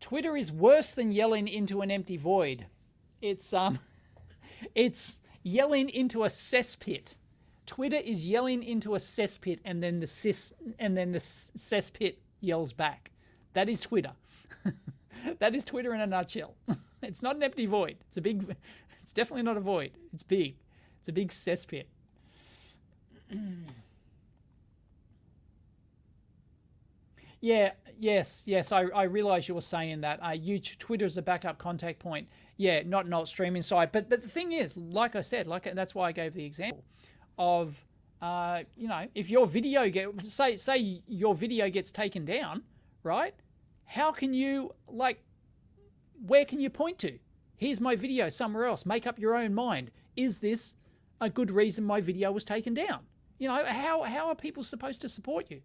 Twitter is worse than yelling into an empty void. It's it's yelling into a cesspit. Twitter is yelling into a cesspit, and then the cesspit yells back. That is Twitter. That is Twitter in a nutshell. It's not an empty void. It's definitely not a void. It's big. It's a big cesspit. Yeah, yes. I realize you were saying that. Twitter is a backup contact point. Yeah, not streaming side. But the thing is, like I said, that's why I gave the example of, if your video say your video gets taken down, right? How can you, where can you point to? Here's my video somewhere else. Make up your own mind. Is this a good reason my video was taken down? How are people supposed to support you,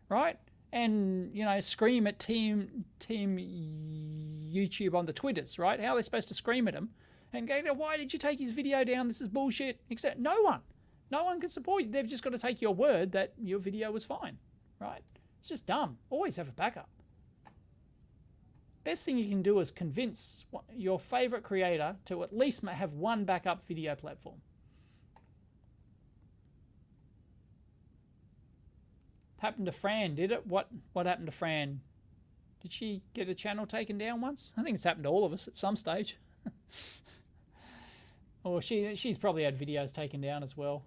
right? And, scream at team YouTube on the Twitters, right? How are they supposed to scream at them and go, why did you take his video down? This is bullshit. Except no one can support you. They've just got to take your word that your video was fine, right? It's just dumb. Always have a backup. Best thing you can do is convince your favorite creator to at least have one backup video platform. Happened to Fran, did it? What happened to Fran? Did she get a channel taken down once? I think it's happened to all of us at some stage. Or she's probably had videos taken down as well.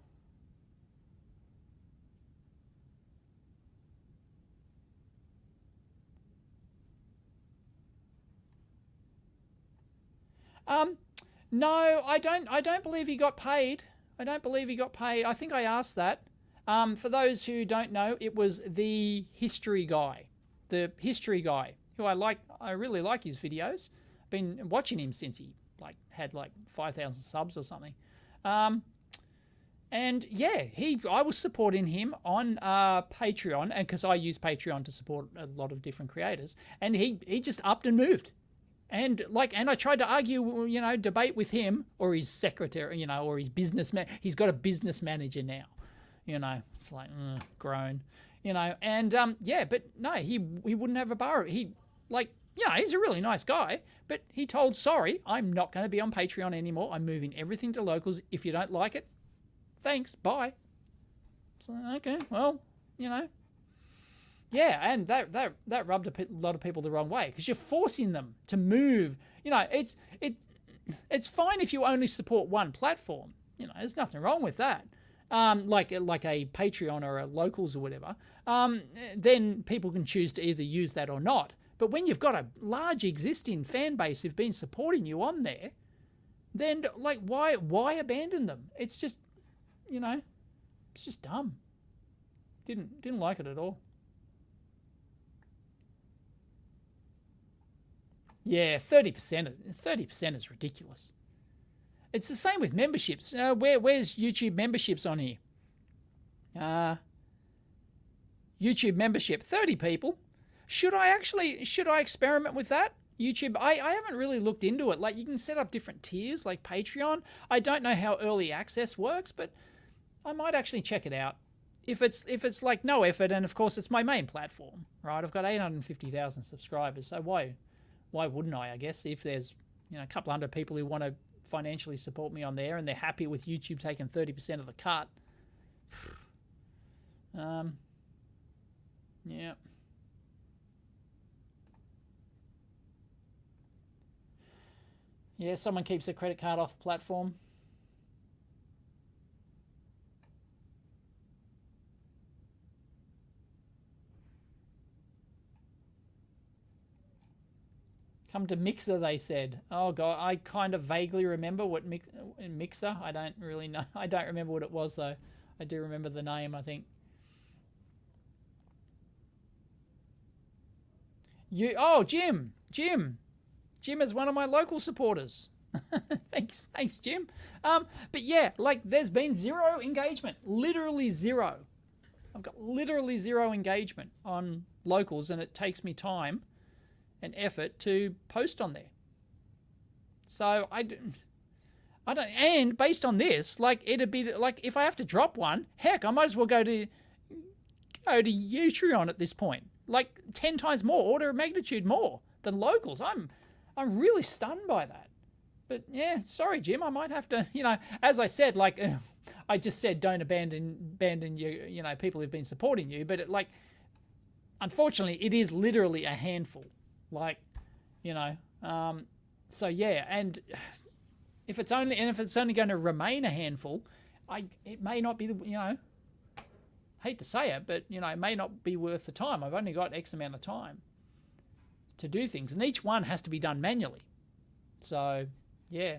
No, I don't believe he got paid. I don't believe he got paid. I think I asked that. For those who don't know, it was the history guy, who I really like his videos. I've been watching him since he had 5,000 subs or something. And yeah, I was supporting him on Patreon, and because I use Patreon to support a lot of different creators, and he just upped and moved. And I tried to argue, debate with him or his secretary, or his businessman. He's got a business manager now. It's grown, and but no, he wouldn't have a bar. He's a really nice guy, but he told, sorry, I'm not going to be on Patreon anymore. I'm moving everything to locals. If you don't like it, thanks, bye. So, okay, well, yeah, and that rubbed a lot of people the wrong way, because you're forcing them to move. It's fine if you only support one platform. There's nothing wrong with that. Like a Patreon or a locals or whatever, then people can choose to either use that or not. But when you've got a large existing fan base who've been supporting you on there, then why abandon them? It's just, it's just dumb. Didn't like it at all. Yeah, 30% is ridiculous. It's the same with memberships. Where's YouTube memberships on here? YouTube membership, 30 people. Should I experiment with that? YouTube, I haven't really looked into it. You can set up different tiers like Patreon. I don't know how early access works, but I might actually check it out. If it's no effort, and of course it's my main platform, right? I've got 850,000 subscribers, so why wouldn't I guess, if there's a couple hundred people who want to financially support me on there and they're happy with YouTube taking 30% of the cut. Yeah. Yeah, someone keeps a credit card off the platform. Come to Mixer, they said. Oh god, I kind of vaguely remember what Mixer. I don't really know. I don't remember what it was though. I do remember the name, I think. Jim. Jim is one of my local supporters. Thanks, Jim. But yeah, there's been zero engagement. Literally zero. I've got literally zero engagement on locals, and it takes me time and effort to post on there. So I don't, and based on this, it'd be if I have to drop one, heck, I might as well go to Utreon at this point. 10 times more, order of magnitude more. than locals. I'm really stunned by that. But yeah, sorry, Jim. I might have to, as I said, like I just said, don't abandon you, people who've been supporting you. But unfortunately, it is literally a handful. Like, so yeah, and if it's only going to remain a handful, it may not be hate to say it, but it may not be worth the time. I've only got X amount of time to do things, and each one has to be done manually. So yeah.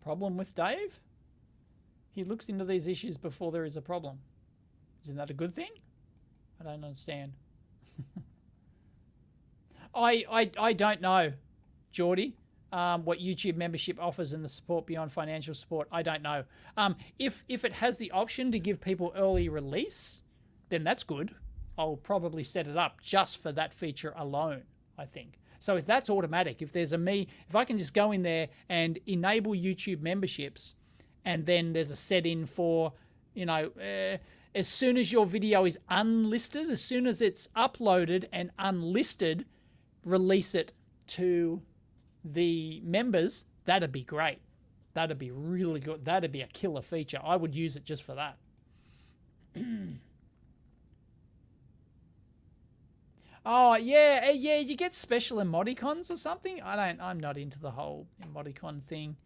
Problem with Dave? He looks into these issues before there is a problem. Isn't that a good thing? I don't understand. I don't know, Geordie, what YouTube membership offers and the support beyond financial support. I don't know. If it has the option to give people early release, then that's good. I'll probably set it up just for that feature alone, I think. So if that's automatic, if I can just go in there and enable YouTube memberships, and then there's a set-in for, as soon as your video is unlisted, as soon as it's uploaded and unlisted, release it to the members, that'd be great. That'd be really good. That'd be a killer feature. I would use it just for that. Oh, yeah, you get special emoticons or something? I'm not into the whole emoticon thing.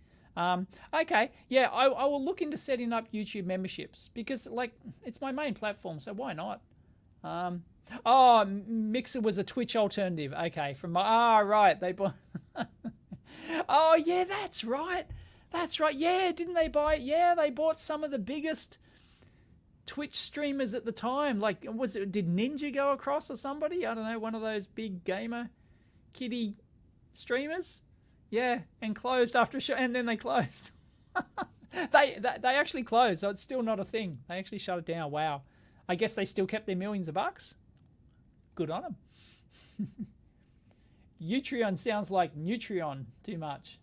Okay, yeah, I will look into setting up YouTube memberships because, it's my main platform, so why not? Mixer was a Twitch alternative. Okay, right, they bought... Oh, yeah, that's right. That's right. Yeah, didn't they buy... Yeah, they bought some of the biggest Twitch streamers at the time. Did Ninja go across or somebody? I don't know, one of those big gamer kiddie streamers? Yeah, and closed after a show, and then they closed. They actually closed, so it's still not a thing. They actually shut it down. Wow. I guess they still kept their millions of bucks. Good on them. Utreon sounds like Utreon too much.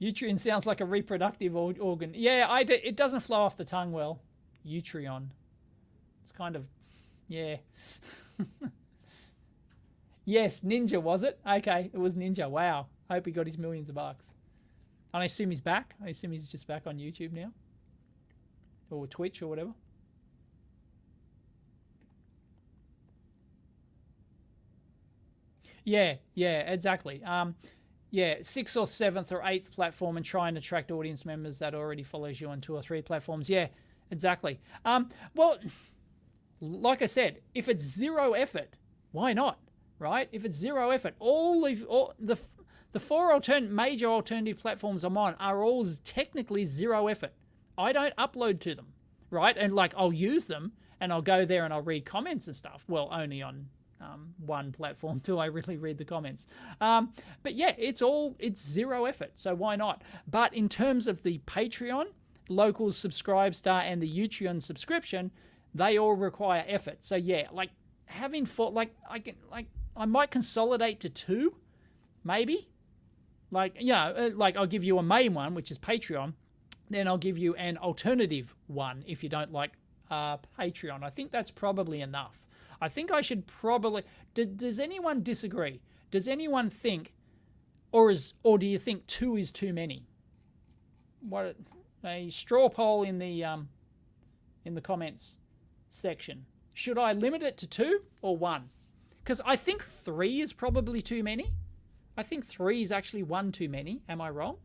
Utreon sounds like a reproductive organ. Yeah, it doesn't flow off the tongue well. Utreon. It's kind of, yeah. Yes, Ninja, was it? Okay, it was Ninja. Wow. I hope he got his millions of bucks. And I assume he's back. I assume he's just back on YouTube now. Or Twitch or whatever. Yeah, exactly. Yeah, 6th or 7th or 8th platform and try and attract audience members that already follows you on 2 or 3 platforms. Yeah, exactly. Well, like I said, if it's zero effort, why not? Right? If it's zero effort, all the 4 major alternative platforms I'm on are all technically zero effort. I don't upload to them, right? And I'll use them and I'll go there and I'll read comments and stuff. Well, only on one platform do I really read the comments. But yeah, it's zero effort, so why not? But in terms of the Patreon, local subscribe star, and the Utreon subscription, they all require effort. So yeah, having I might consolidate to 2, maybe. I'll give you a main one, which is Patreon. Then I'll give you an alternative one if you don't like Patreon. I think that's probably enough. I think I should probably... Does anyone disagree? Does anyone think, or do you think 2 is too many? What a straw poll in the comments section. Should I limit it to 2 or 1? Because I think 3 is probably too many. I think 3 is actually 1 too many. Am I wrong?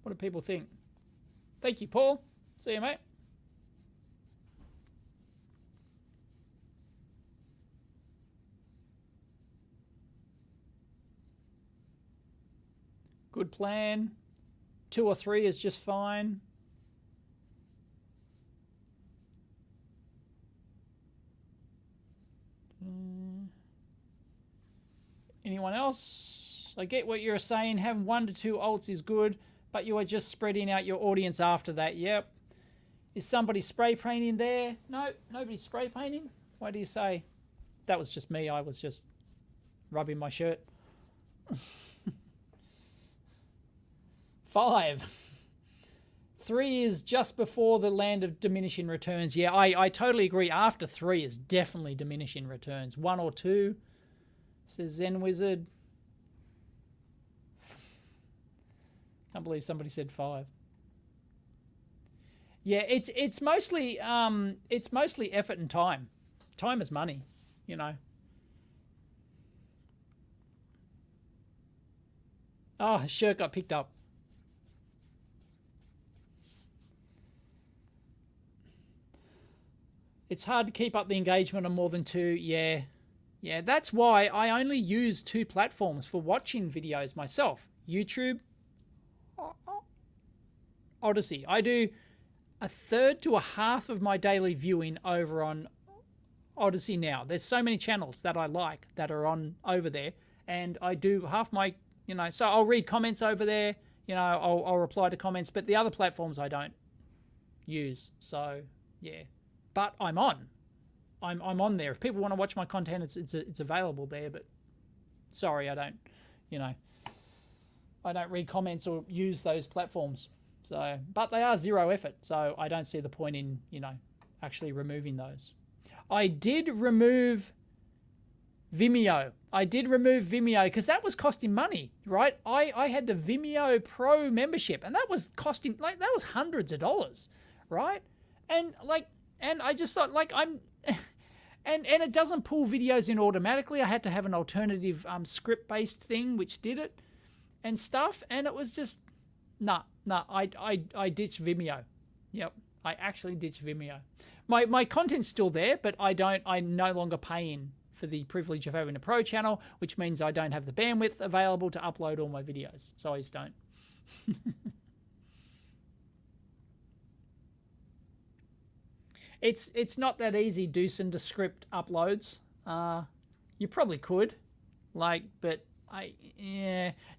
What do people think? Thank you, Paul. See you, mate. Good plan. 2 or 3 is just fine. Anyone else? I get what you're saying. Having 1 to 2 alts is good, but you are just spreading out your audience after that. Yep. Is somebody spray painting there? No, nobody's spray painting. What do you say? That was just me. I was just rubbing my shirt. 5. 3 is just before the land of diminishing returns. Yeah, I totally agree. After 3 is definitely diminishing returns. 1 or 2, says Zen Wizard. Can't believe somebody said 5. Yeah, it's mostly effort and time. Time is money, you know. Oh, his shirt got picked up. It's hard to keep up the engagement on more than 2. Yeah. Yeah, that's why I only use 2 platforms for watching videos myself. YouTube, Odysee. I do a third to a half of my daily viewing over on Odysee now. There's so many channels that I like that are on over there, and I do half my, you know, so I'll read comments over there, you know, I'll reply to comments, but the other platforms I don't use. So, yeah. But I'm on. I'm on there. If people want to watch my content, it's available there, but sorry, I don't, you know, I don't read comments or use those platforms. So, but they are 0 effort, so I don't see the point in, you know, actually removing those. I did remove Vimeo. Because that was costing money, right? I had the Vimeo Pro membership, and that was costing, like, that was hundreds of dollars, right? And I just thought, like, and it doesn't pull videos in automatically. I had to have an alternative script-based thing which did it and stuff, and it was just, I ditched Vimeo. Yep, I actually ditched Vimeo. My content's still there, but I'm no longer paying for the privilege of having a pro channel, which means I don't have the bandwidth available to upload all my videos. So I just don't. It's not that easy, Doosan, to script uploads. You probably could, like, but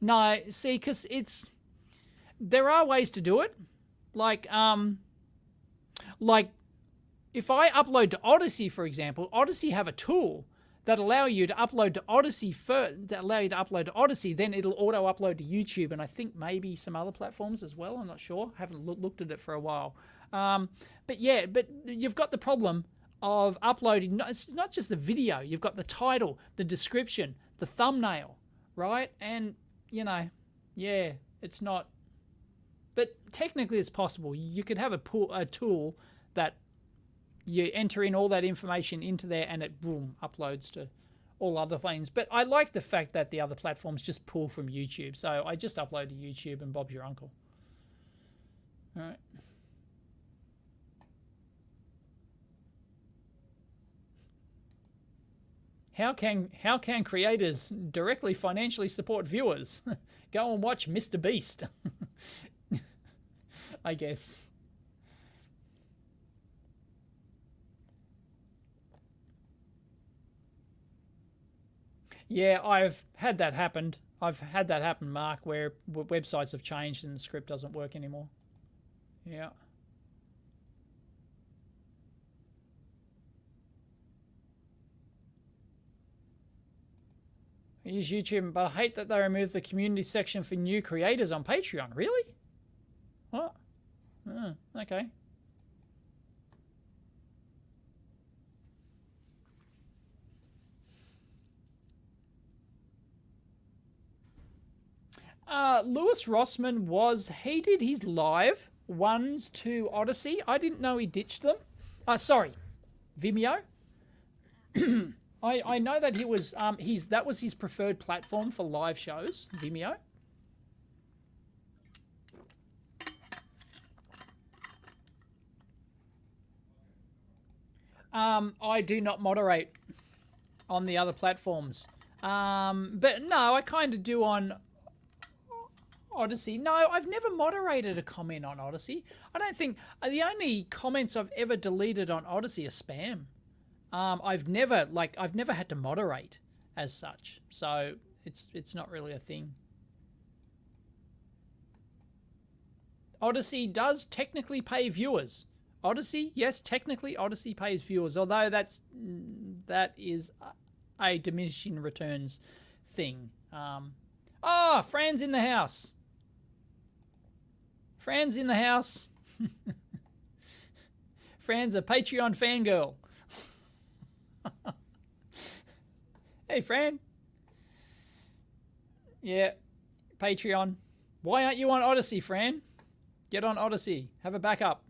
no, see, because there are ways to do it, like if I upload to Odysee, for example, Odysee have a tool that allow you to upload to Odysee then it'll auto upload to YouTube, and I think maybe some other platforms as well. I'm not sure. I haven't looked at it for a while. But yeah, but you've got the problem of uploading. It's not just the video. You've got the title, the description, the thumbnail, right? And, you know, yeah, it's not. But technically it's possible. You could have a tool that you enter in all that information into there and it, boom, uploads to all other things. But I like the fact that the other platforms just pull from YouTube. So I just upload to YouTube and Bob's your uncle. All right. How can creators directly financially support viewers? Go and watch Mr. Beast. I guess. Yeah, I've had that happen. Mark, where websites have changed and the script doesn't work anymore. Yeah. I use YouTube, but I hate that they removed the community section for new creators on Patreon. Really? What? Oh, okay. Lewis Rossman he did his live ones to Odysee. I didn't know he ditched them. Sorry, Vimeo. I know that he was that was his preferred platform for live shows, Vimeo. I do not moderate on the other platforms. But no, I kind of do on Odysee. No, I've never moderated a comment on Odysee. I don't think the only comments I've ever deleted on Odysee are spam. I've never had to moderate as such, so it's not really a thing. Odysee does technically pay viewers. Odysee, yes, technically Odysee pays viewers, although that is a diminishing returns thing. Fran's in the house. Fran's in the house. Fran's a Patreon fangirl. Hey, Fran. Yeah, Patreon. Why aren't you on Odysee, Fran? Get on Odysee. Have a backup.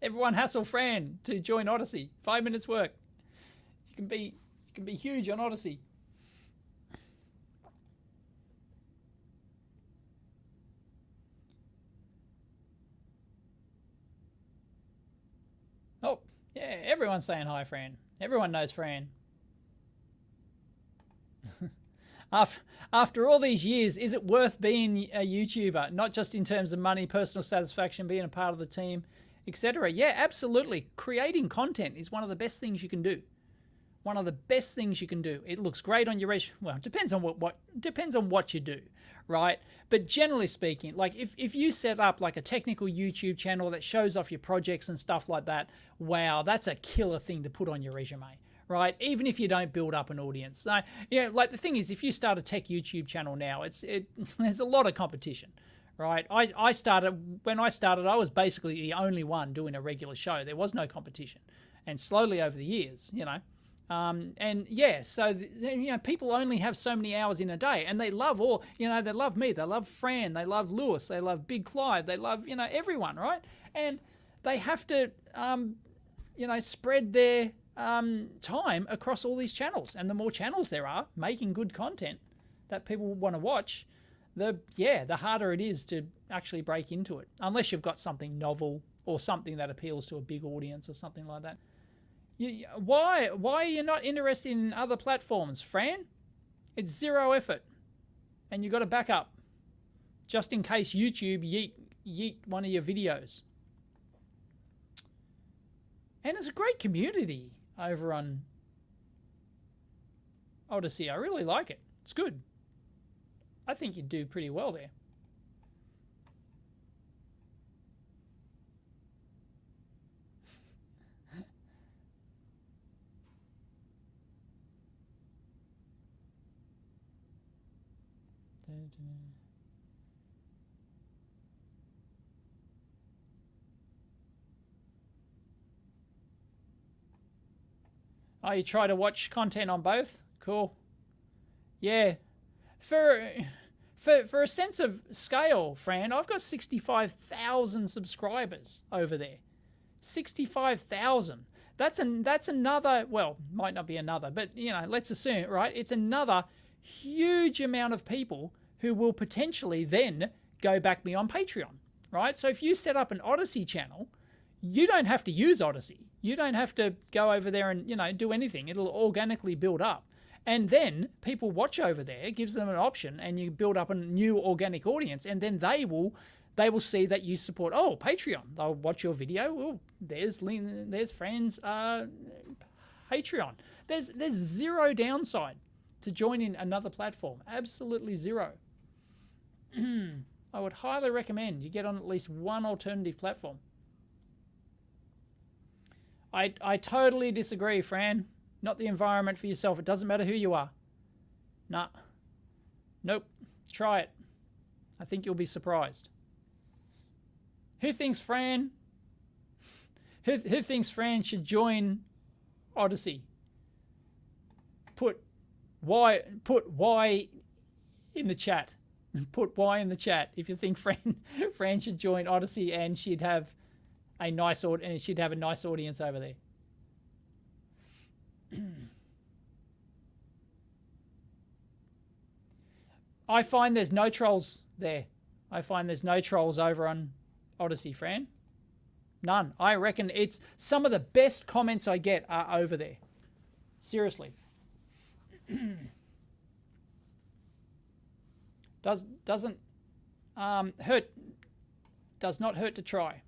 Everyone hassle Fran to join Odysee. 5 minutes work. You can be huge on Odysee. Oh, yeah, everyone's saying hi, Fran. Everyone knows Fran. After all these years, is it worth being a YouTuber? Not just in terms of money, personal satisfaction, being a part of the team, etc. Yeah, absolutely. Creating content is one of the best things you can do. One of the best things you can do. It looks great on your resume. Well, it depends on what you do, right? But generally speaking, like if you set up like a technical YouTube channel that shows off your projects and stuff like that, wow, that's a killer thing to put on your resume, right? Even if you don't build up an audience. So, yeah, like the thing is, if you start a tech YouTube channel now, there's a lot of competition, right? When I started, I was basically the only one doing a regular show. There was no competition. And slowly over the years, you know, and yeah, so people only have so many hours in a day, and they love they love me, they love Fran, they love Lewis, they love Big Clive, they love everyone, right? And they have to spread their time across all these channels, and the more channels there are making good content that people want to watch, the harder it is to actually break into it, unless you've got something novel or something that appeals to a big audience or something like that. Why are you not interested in other platforms, Fran? It's zero effort, and you got to back up just in case YouTube yeet one of your videos. And it's a great community over on Odysee. I really like it. It's good. I think you do pretty well there. Oh, you try to watch content on both? Cool. Yeah. For a sense of scale, Fran, I've got 65,000 subscribers over there. 65,000. That's another, well, might not be another, but let's assume, right? It's another huge amount of people who will potentially then go back me on Patreon, right? So if you set up an Odysee channel, you don't have to use Odysee. You don't have to go over there and, do anything. It'll organically build up. And then people watch over there, it gives them an option, and you build up a new organic audience, and then they will see that you support, Patreon. They'll watch your video. Oh, there's Fran's Patreon. There's zero downside to joining another platform. Absolutely zero. I would highly recommend you get on at least one alternative platform. I totally disagree, Fran. Not the environment for yourself. It doesn't matter who you are. Nah. Nope. Try it. I think you'll be surprised. Who thinks Fran should join Odysee? Put why in the chat. Put why in the chat if you think Fran should join Odysee, and she'd have a nice audience over there. I find there's no trolls there. I find there's no trolls over on Odysee, Fran. None. I reckon it's some of the best comments I get are over there. Seriously. Does not hurt to try.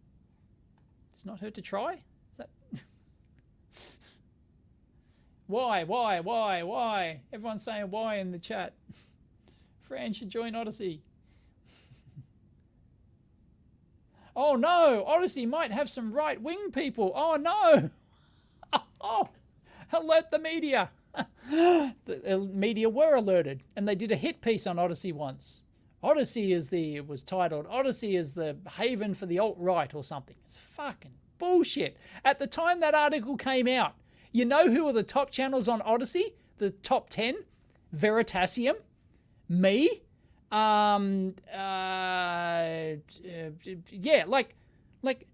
Does not hurt to try? Is that why? Everyone's saying why in the chat. Fran should join Odysee. Oh no, Odysee might have some right-wing people. Oh no. Oh, alert the media. The media were alerted, and they did a hit piece on Odysee once. It was titled Odysee is the haven for the alt-right or something. It's fucking bullshit. At the time that article came out, you know who are the top channels on Odysee? The top 10? Veritasium, me, yeah, like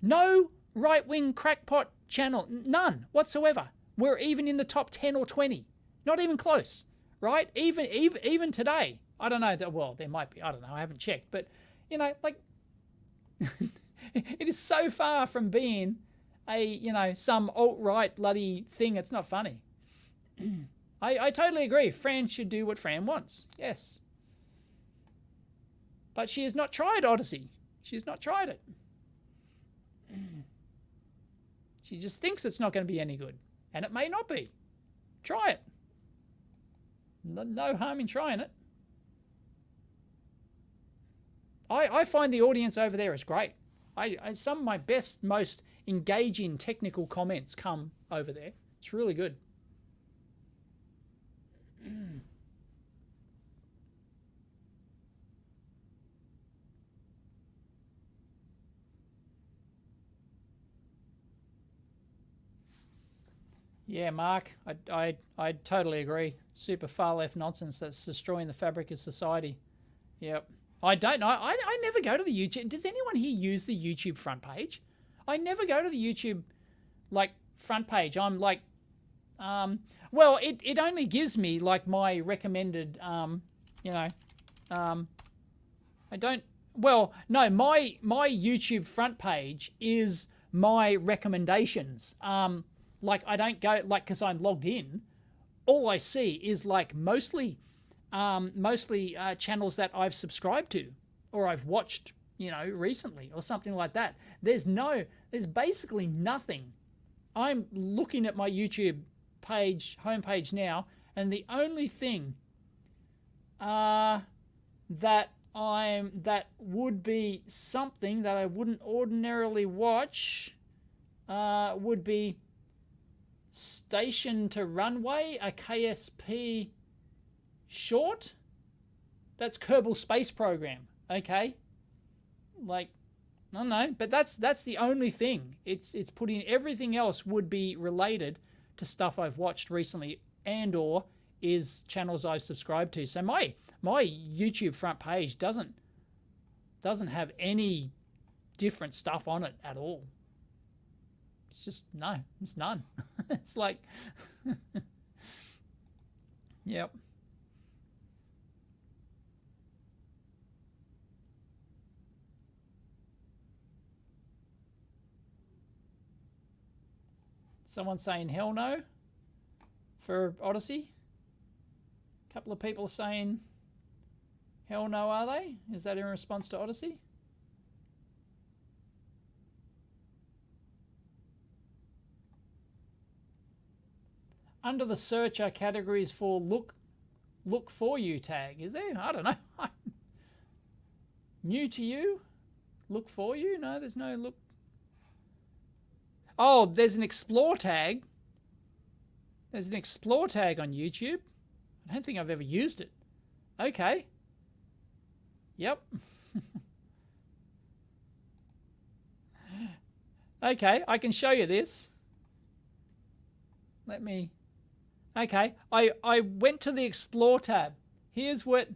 no right-wing crackpot channel, none whatsoever. We're even in the top 10 or 20, not even close, right? Even today, I don't know that. Well, there might be. I don't know. I haven't checked, but you know, like, it is so far from being some alt-right bloody thing. It's not funny. I totally agree. Fran should do what Fran wants. Yes. But she has not tried Odysee. She has not tried it. She just thinks it's not going to be any good. And it may not be. Try it. No harm in trying it. I find the audience over there is great. Some of my best, most engaging technical comments come over there. It's really good. Yeah, Mark, I totally agree. Super far left nonsense that's destroying the fabric of society. Yep. I don't know. I never go to the YouTube. Does anyone here use the YouTube front page? I never go to the YouTube, like, front page. I'm like, well, it only gives me, like, my recommended, I don't, well, no, my YouTube front page is my recommendations. Like, I don't go, like, because I'm logged in, all I see is, like, mostly channels that I've subscribed to or I've watched, recently or something like that. There's basically nothing. I'm looking at my YouTube homepage now, and the only thing that would be something that I wouldn't ordinarily watch would be Station to Runway, a KSP short. That's Kerbal Space Program. Okay, like, I don't know, but that's the only thing. It's putting everything else would be related to stuff I've watched recently and or is channels I've subscribed to. So my YouTube front page doesn't have any different stuff on it at all. It's just it's none. It's like, yep. Someone saying hell no for Odysee. A couple of people saying hell no, are they? Is that in response to Odysee? Under the search are categories for look for you tag. Is there? I don't know. New to you? Look for you? No, there's no look. Oh, there's an explore tag. There's an explore tag on YouTube. I don't think I've ever used it. Okay. Yep. Okay, I can show you this. Let me... Okay, I went to the explore tab. Here's what...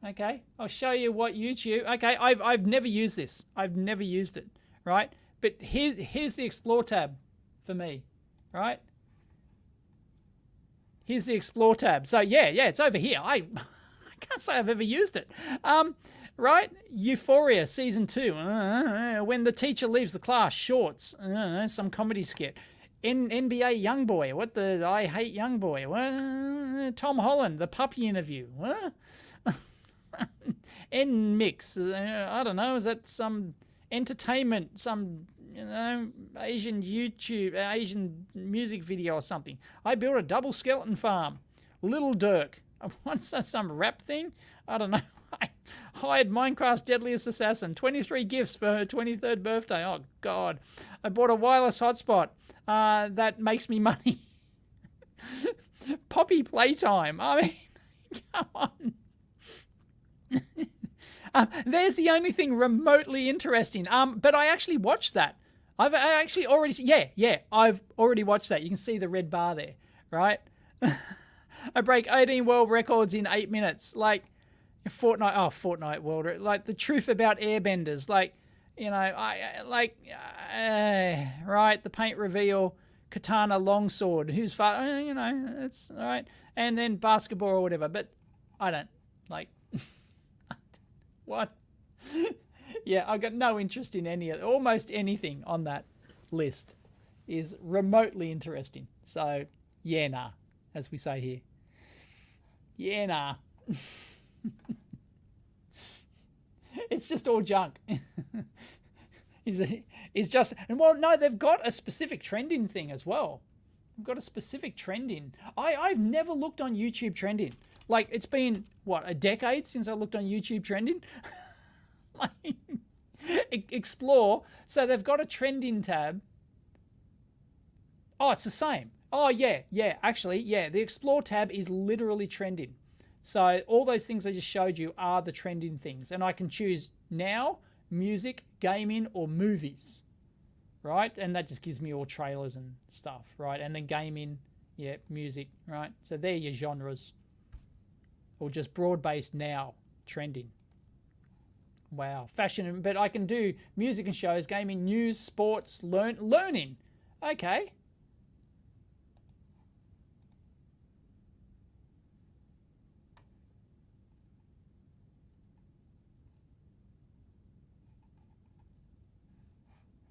Okay, I'll show you what YouTube... Okay, I've never used this. I've never used it, right? But here's the explore tab for me, right? Here's the explore tab. So yeah, it's over here. I can't say I've ever used it. Right? Euphoria Season 2. When the teacher leaves the class, shorts. Some comedy skit. NBA Youngboy. What the... I hate Youngboy. What? Tom Holland, the puppy interview. What? N-Mix. I don't know. Is that some entertainment, some, Asian YouTube, Asian music video or something? I built a double skeleton farm. Little Dirk. What's that, some rap thing? I don't know. I hired Minecraft's deadliest assassin. 23 gifts for her 23rd birthday. Oh, God. I bought a wireless hotspot that makes me money. Poppy Playtime. I mean, come on. There's the only thing remotely interesting. But I actually watched that. I've already watched that. You can see the red bar there, right? I break 18 world records in 8 minutes. Like Fortnite world, like the truth about airbenders. Like, you know, right? The paint reveal, katana longsword. Who's far? You know, it's all right. And then basketball or whatever. But I don't like. What? Yeah, I got no interest in almost anything on that list is remotely interesting. So, yeah, nah, as we say here. Yeah, nah. It's just all junk. It's just, and well, no, they've got a specific trending thing as well. They've got a specific trending. I've never looked on YouTube trending. Like, it's been, what, a decade since I looked on YouTube trending? Like, explore. So they've got a trending tab. Oh, it's the same. Oh, yeah. Actually, yeah. The explore tab is literally trending. So all those things I just showed you are the trending things. And I can choose now, music, gaming, or movies. Right? And that just gives me all trailers and stuff. Right? And then gaming, yeah, music. Right? So they're your genres. Or just broad-based now, trending. Wow. Fashion, but I can do music and shows, gaming, news, sports, learning. Okay.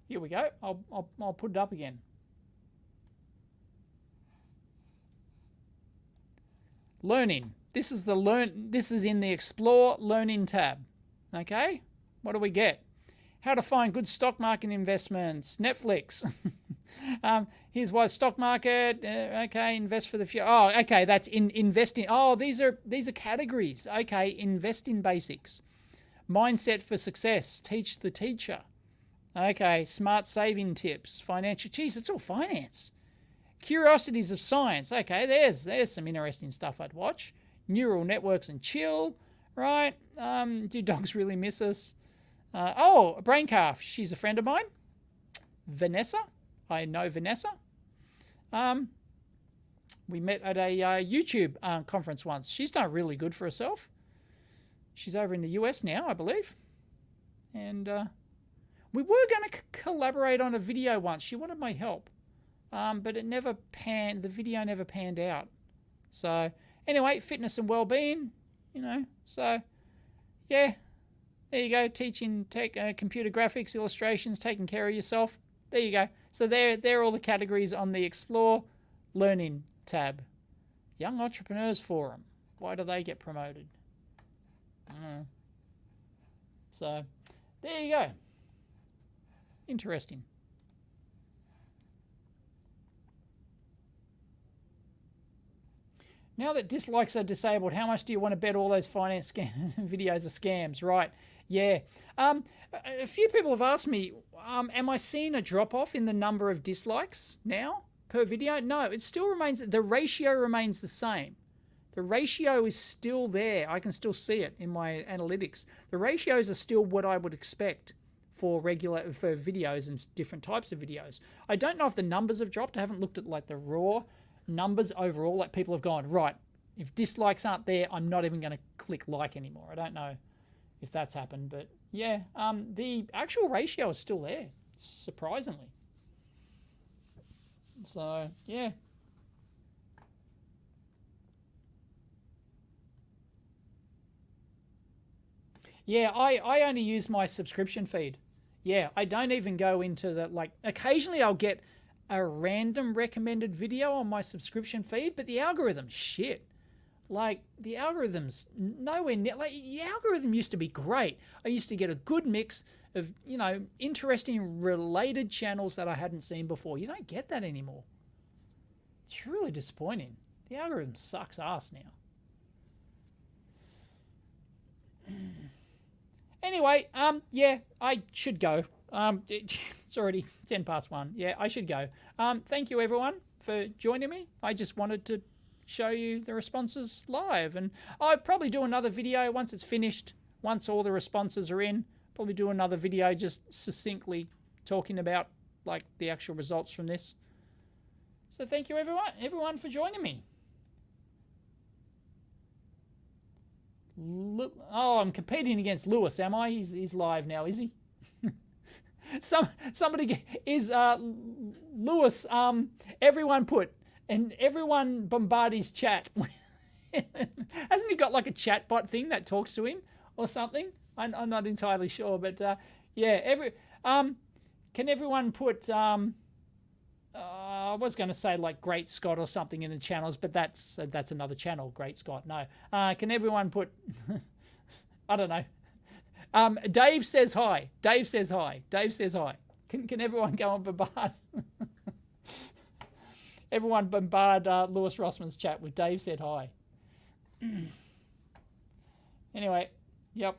Here we go. I'll put it up again. Learning. This is in the Explore Learning tab. Okay? What do we get? How to find good stock market investments. Netflix. Here's why stock market. Okay, invest for the future. Oh, okay, that's investing. Oh, these are categories. Okay, investing basics. Mindset for success. Teach the teacher. Okay, smart saving tips. Financial. Geez, it's all finance. Curiosities of science. Okay, there's some interesting stuff I'd watch. Neural networks and chill, right? Do dogs really miss us? Braincraft. She's a friend of mine. Vanessa. I know Vanessa. We met at a YouTube conference once. She's done really good for herself. She's over in the US now, I believe. And we were going to collaborate on a video once. She wanted my help. But the video never panned out. So anyway, fitness and well-being, so yeah, there you go. Teaching tech, computer graphics, illustrations, taking care of yourself. There you go. So they're all the categories on the Explore Learning tab. Young Entrepreneurs Forum. Why do they get promoted? I don't know. So there you go. Interesting. Now that dislikes are disabled, how much do you want to bet all those finance videos are scams? Right. Yeah. A few people have asked me, am I seeing a drop-off in the number of dislikes now per video? No, it still remains, the ratio remains the same. The ratio is still there. I can still see it in my analytics. The ratios are still what I would expect for videos and different types of videos. I don't know if the numbers have dropped. I haven't looked at like the raw numbers overall. Like people have gone, right, if dislikes aren't there, I'm not even going to click like anymore. I don't know if that's happened, but yeah, the actual ratio is still there, surprisingly. So yeah. Yeah, I only use my subscription feed. Yeah, I don't even go into the, like, occasionally I'll get a random recommended video on my subscription feed, but the algorithm's shit. Like, the algorithm's nowhere near, like, the algorithm used to be great. I used to get a good mix of, interesting related channels that I hadn't seen before. You don't get that anymore. It's really disappointing. The algorithm sucks ass now. Anyway, yeah, I should go. It's already 10 past 1. Yeah, I should go. Thank you, everyone, for joining me. I just wanted to show you the responses live, and I'll probably do another video once it's finished, once all the responses are in. Probably do another video just succinctly talking about like the actual results from this. So thank you, everyone for joining me. Oh, I'm competing against Lewis, am I? He's live now, is he? Somebody is Lewis. Everyone bombard his chat. Hasn't he got like a chat bot thing that talks to him or something? I'm not entirely sure, but yeah. Can everyone put? I was going to say like Great Scott or something in the channels, but that's another channel. Great Scott. No. Can everyone put? I don't know. Dave says hi. Dave says hi. Dave says hi. Can everyone go and bombard? Everyone bombard Lewis Rossman's chat with Dave said hi. Anyway, yep.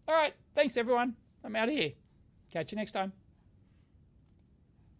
All right. Thanks, everyone. I'm out of here. Catch you next time.